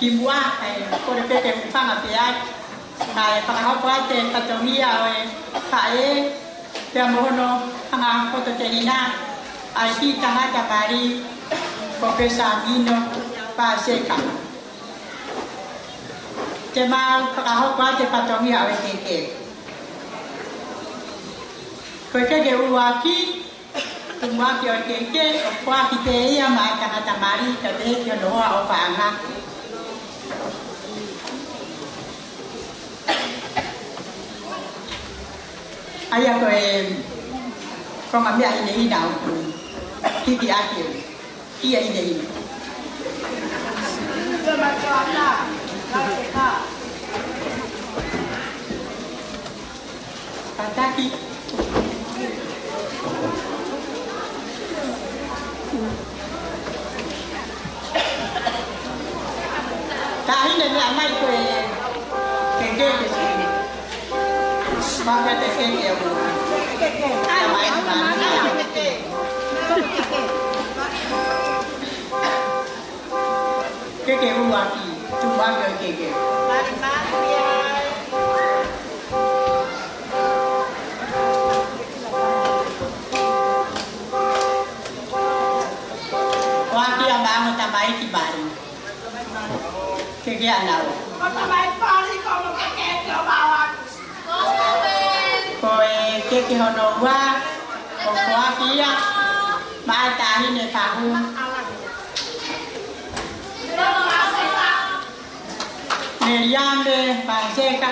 Kimua ko de pe fanga pe ai kai pa ha ko te katomia we kai te mono hanga ko te hina ai ti tanga ta pari ko pe samino pa seka te ma pa ha ko te katomia we ke ko ke uaki tumwa ke ko ki te ia ma tanga ta mari ka te ke no o pa nga ayah kau ngambil ini dah kiki akhir iya ini pataki tahi ni amai kau kenge kesini maka tekeng ya bu, main mana? Keke uaki, cuma keke. Mari mari ya. Waki yang bangun tamai kibari. Keke anak. Kau tamai pari kau keke kau bawa. Koe keke hono wa o koa kia ma tahi ne tahu ne yambe panseka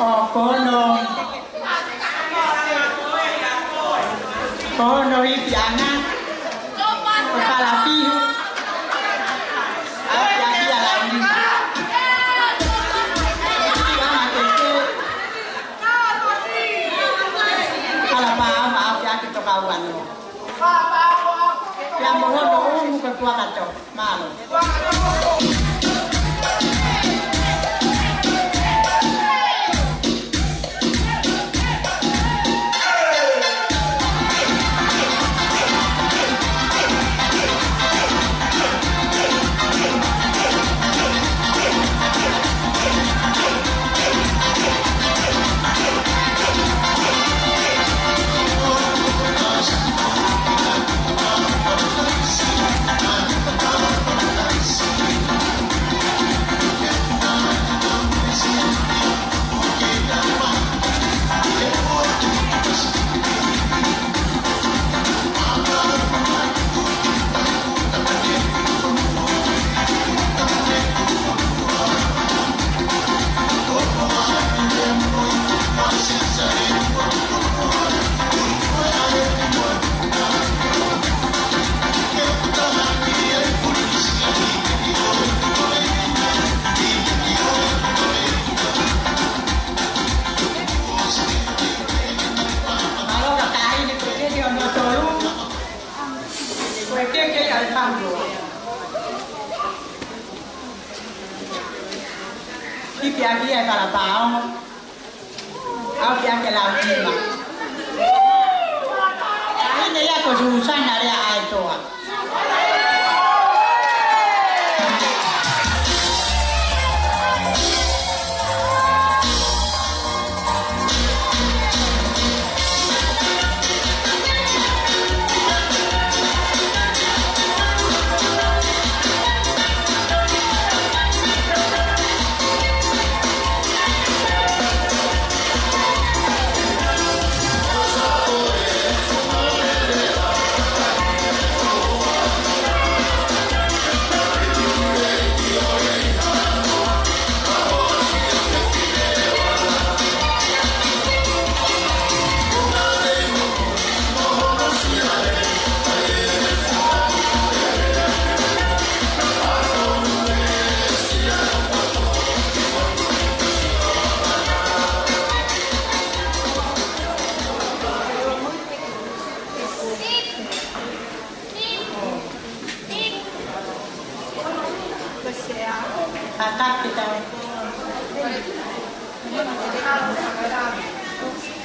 o kono ipiana o kalapihu kawan lo. Yang bawa dong muka tua kacau, malu. kipi aki ai para pao au ki ake la kima ane ya ko susana re ai toa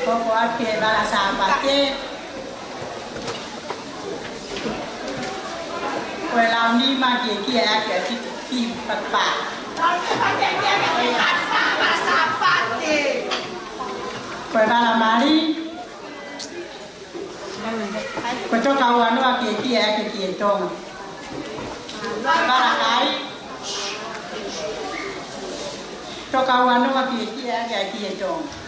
Koko ake bala sapate Koe lau ni ma kia kia ake ki papa Koe bala mari Koe toka ua noa kia kia ake kia tonga Bala kai Toka ua noa kia kia ake kia tonga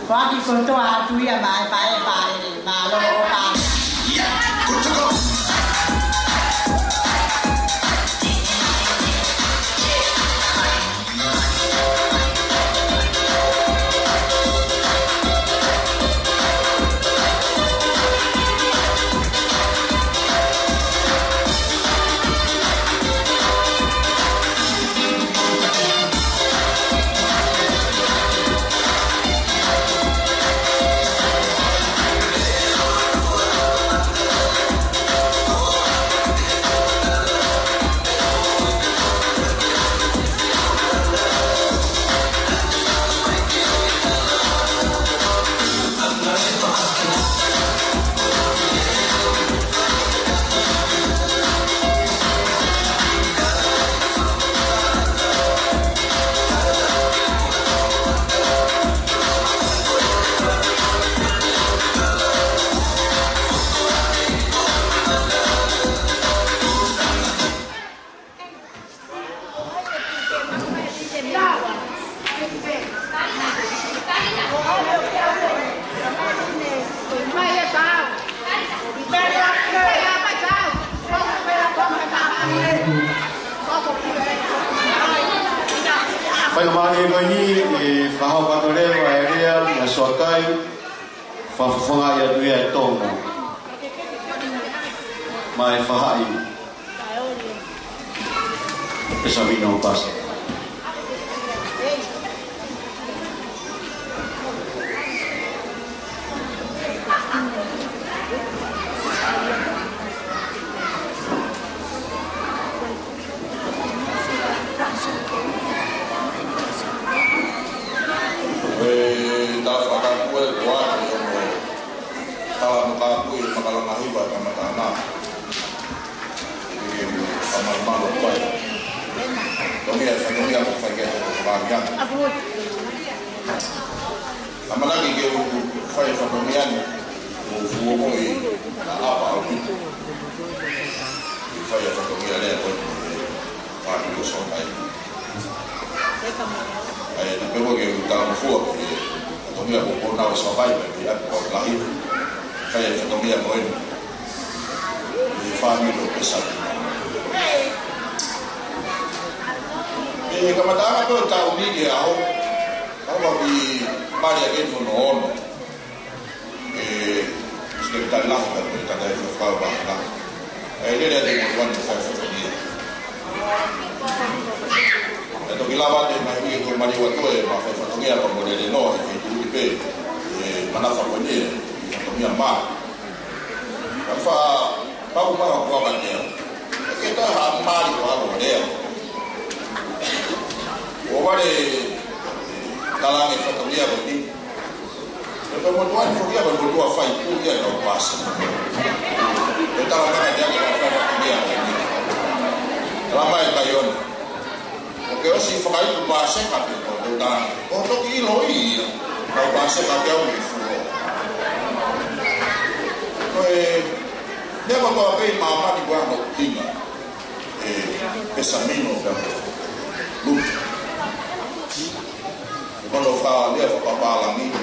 Waki koto atu ia mai pae ma lo pa. Pai mani ko ni fa ha ka tore wa area ya sokai fa fa ya tu ya tonga mai fa hai esa vino pasa Amalagi ke fai familian fuo mo apa itu fai familian ya kon pak itu sokai na pewo ke ta fuo to mira ko na sokai ya ko lahir fai familian mo ni family lo pesat kamatanga to ta umige ao kama bi mali ya getu no sekitar lah kita ada file bahkan dia ada one file ini itu kilawat dia masih ikut mari waktu masa satunya apa model no itu di mana sampai itu Myanmar apa tahu mana apa dia kita hamil ia boni. Kalau mau tuan dia baru dua fai pun dia kau pas. Kita orang dia kau fai dia ini. Ramai kayon. Oke, si fai tu bahasa kata kau dah. Kau tu kiloi. Kau bahasa kata kau ni. Dia bawa apa mama di bawah nak tinggal. Pesamino dah. Lu. Kalau faham dia apa alam ini.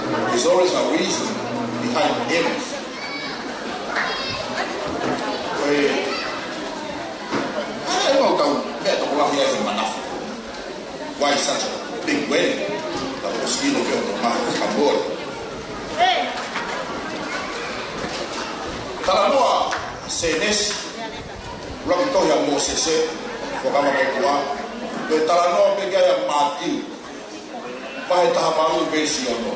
There's always a reason behind everything. I don't know that orang dia yang manaf. Why such a big wedding? Kalau mesti nak rumah kabur. Kalau mau senes, orang itu yang mau sese, bukan mau tua. Kalau mau pergi yang mati, bahaya tahap baru versi ono.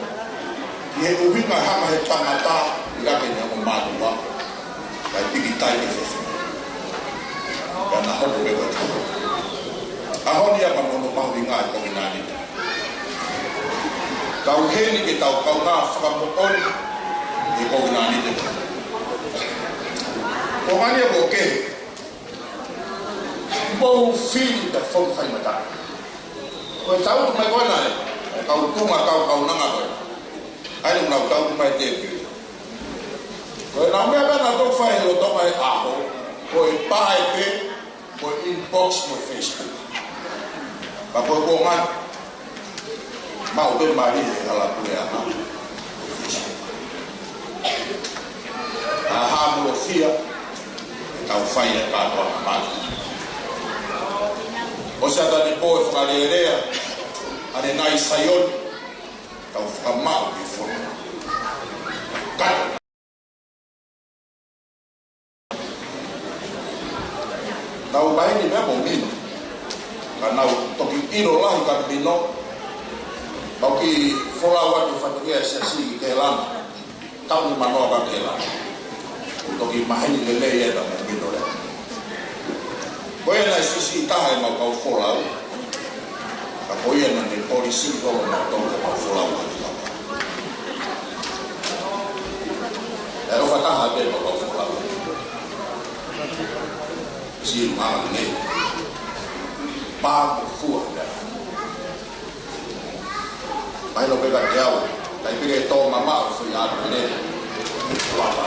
Dia ubin nggak hama tangata, nggak kena membantu. Tapi kita ini sesuatu. Dan aku boleh baca. Aku dia bangun rumah dengan kau ini. Kau ini kita kau nak kamu on di kau ini tu. Kau mana boleh? Bau feel the phone saya mata. Kau tahu macam mana? Kau tu kau nang apa? Ai nak tahu mai debut. Kau namanya apa nak tahu file lo tahu mai aku. Kau buy pe, kau inbox mo Facebook. Bapa kau man mau tu mari kalau tu ya. Aha mo fia. Kau file apa apa. Osa tadi boy falerea. Ada nai sayon. Kau famau di phone. Kan. Kau baik ni memang mungkin. Karena toki iro lah ikan bino. Bagi follower di fatwa sesi kelan. Tahu mana orang kelan. Toki mahin lele ya dah mungkin orang. Boleh lah sisi tahu mau kau follow. Kau yang nanti polisi kalau nak tahu kau follow. Lalu fatah habis kau follow. Si malam ni, bagus fuah dah. Baik lo pegang dia, tapi pergi tahu mama usui ada ni. Apa?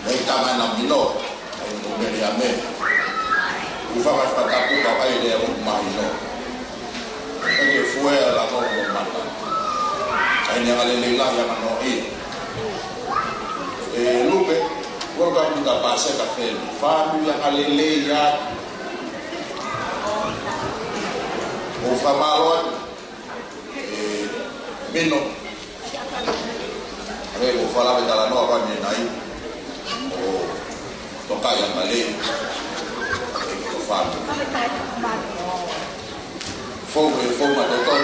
Baik tangan nak milo, baik tu beri ame. Ufa macam tak pun bapak dia rumah ilo. Pergi fuah lah kau mata. Saya yang ada lelah yang menoi. Lupe, orang kita pasal kafe, family yang alele ya, ufamaron, minum, ufala betala no apa ni naik, toka yang balik, family, fong matoton,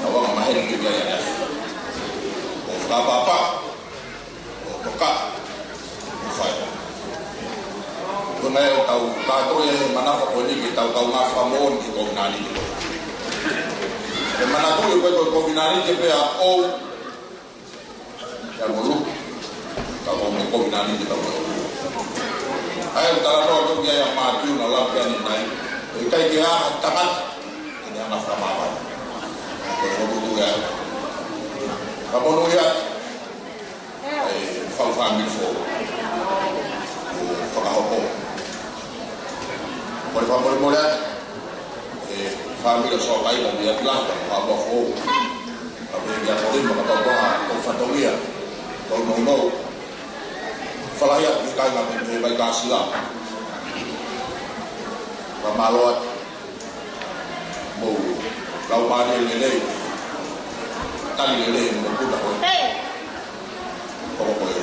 awak mahir juga ya, apa. Toka, fai. Kau nak tahu kau yang mana kau ni kita tahu ngapa mau di kau nani. Yang mana tu kau nani je pea oh, yang mulu, kau nani kita mulu. Ayat kalau tu dia yang maju nalar dia ni naik. Kita dia tangan ini yang ngapa apa. Kau tu dia. Kamu lihat. Family for apa? Boleh mula. Family so lain dan dia bilang apa for. Tapi dia boleh berkata bahawa konfrontasia, kalau falayat kita nak baik kasilah. Pemalot, kau mana lele, tali lele mungkin tak boleh. Kau boleh,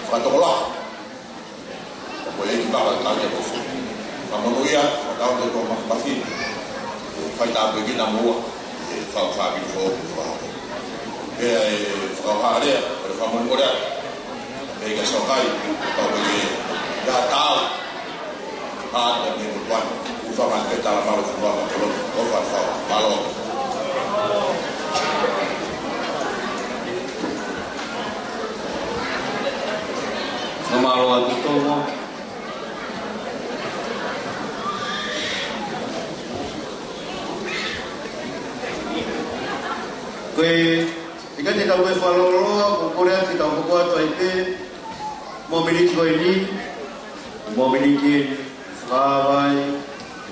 kata Allah, kau boleh juga kalau dia kosong. Kamu lihat, kau tu kau masih, kau tak begini nama, kau faham itu, kau ada, kamu muda, mereka sokai, kau boleh dah tahu, ada ni buat usaha kita malu semua kalau kau salah malu. Nama luar itu mo. Kue, jika kita boleh follow, kemudian kita buat itu, memiliki kue ini, memiliki kabai,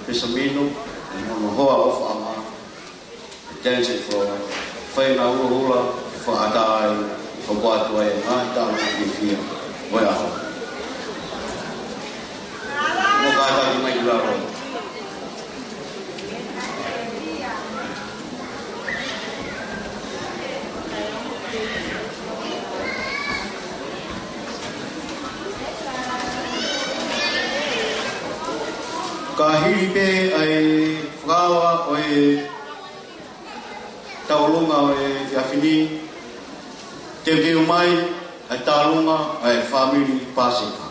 peseminu, menghua of ama, jangan sesuatu, fai na hula, fa adai, fa buat kue mata, difir, boleh apa? Muka ada di majulah. Kahiripe ai frawa oe taulunga oe fiafini te umai ai taulunga ai family pasika.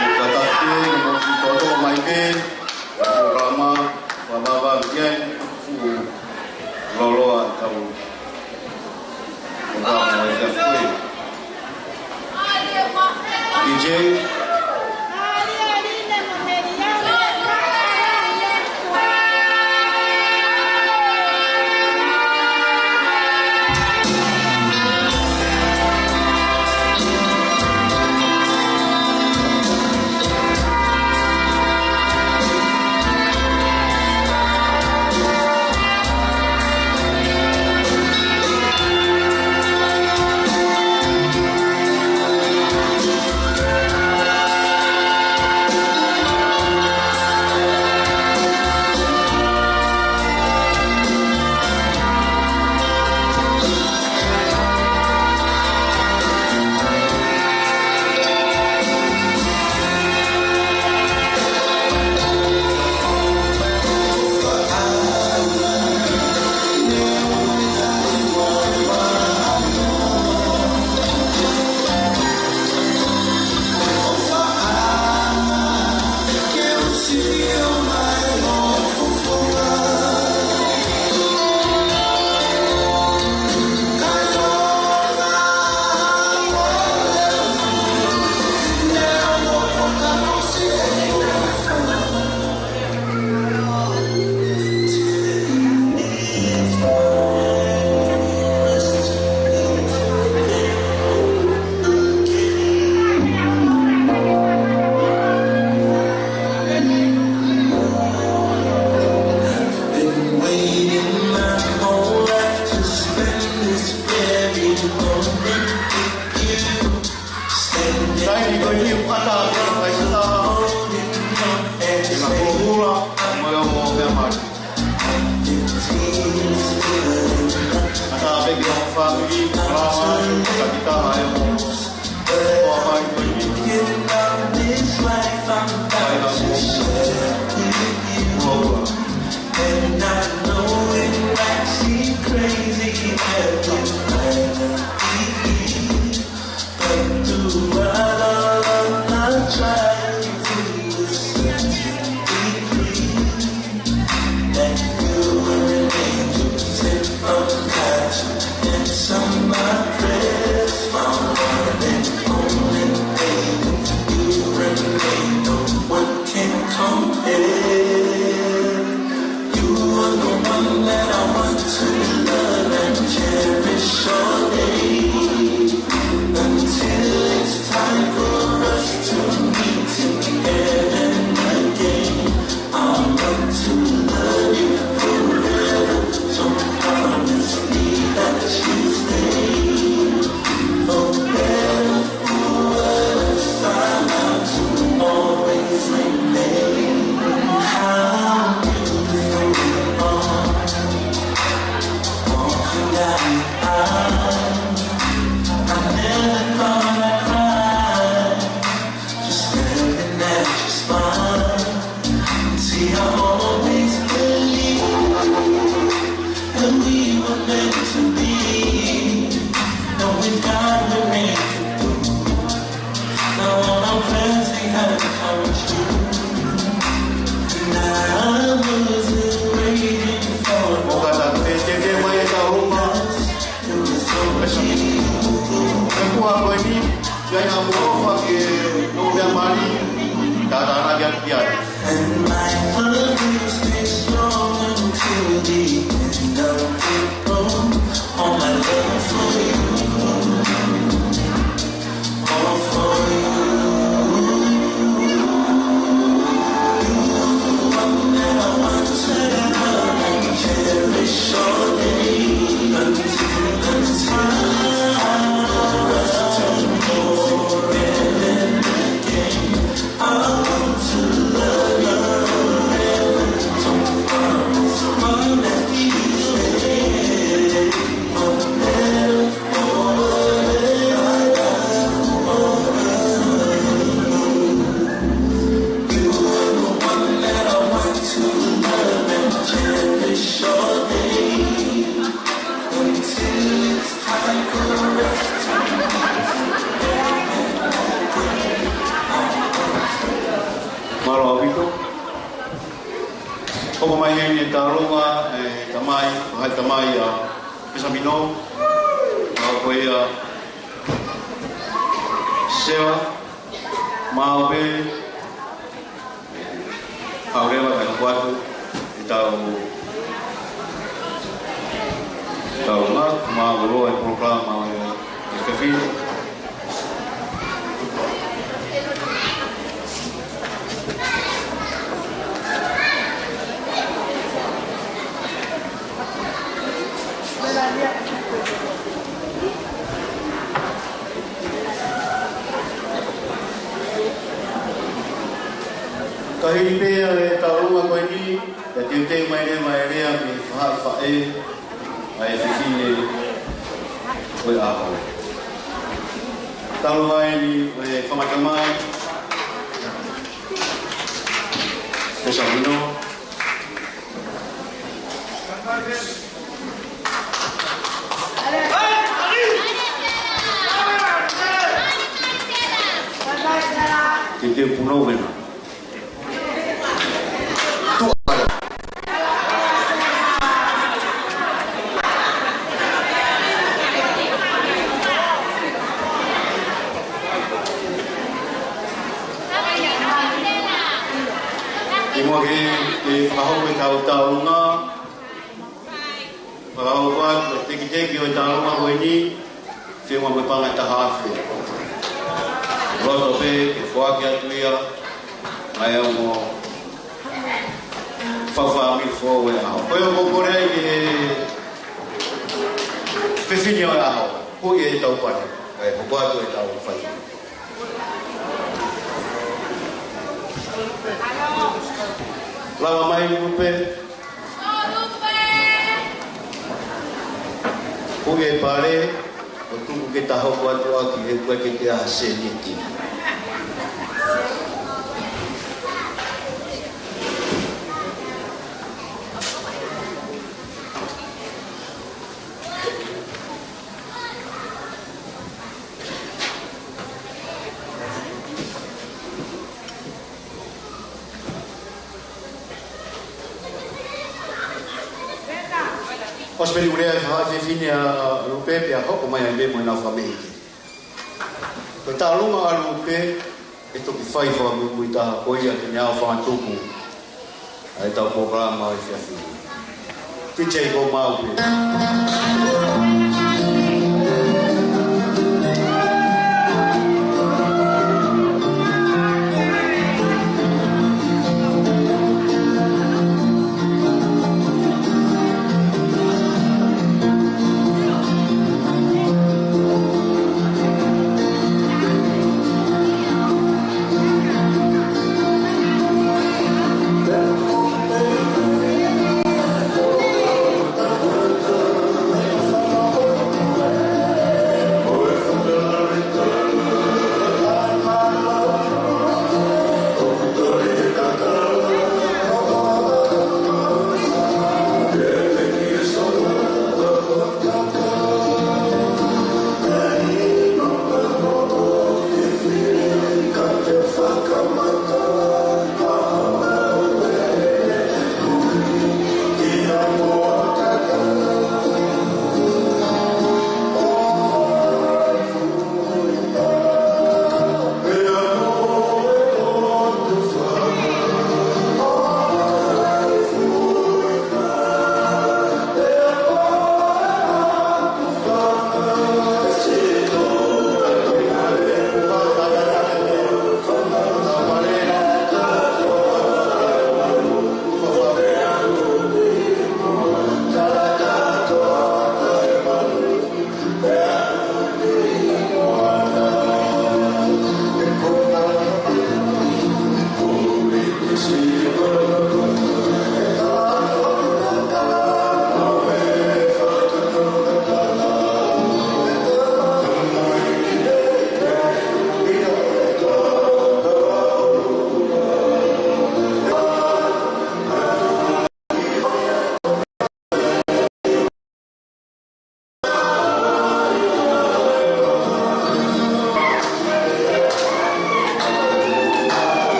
Mukatake mo todo mai ke programa baba bien loloa tau. DJ I Koko mai ni tarunga tamai pesamino ko ia sewa mau be aurewa kan kuatu tau mau lo e programa e que kahiri pea e taurunga koe ni, e teutei mai rea me whahai whae, a e whiwhine koe aho. Taurunga e ni e whamakamai, e samino. Te te punou vena. Taurunga Parau kuat teki o taurunga koe ni whiunga me panga tahawhi roto pe ke whaake atu ia mai au mo whawha mi fōu e aho koe o kokorei e whiwhini o e aho hui e tau pane kai hoko atu e tau whai lava mai rupe Hui e pare, o tuku ke taho atu aki e kua ke te aha seniti. Os peri urea fa fine a rupe pe a hoko mai be mo na family. Ko ta lunga a rupe e to ki fai fa mu ta ko ia ke nya fa tuku. Ai ta programa e fa fine. Ki chei go mau pe.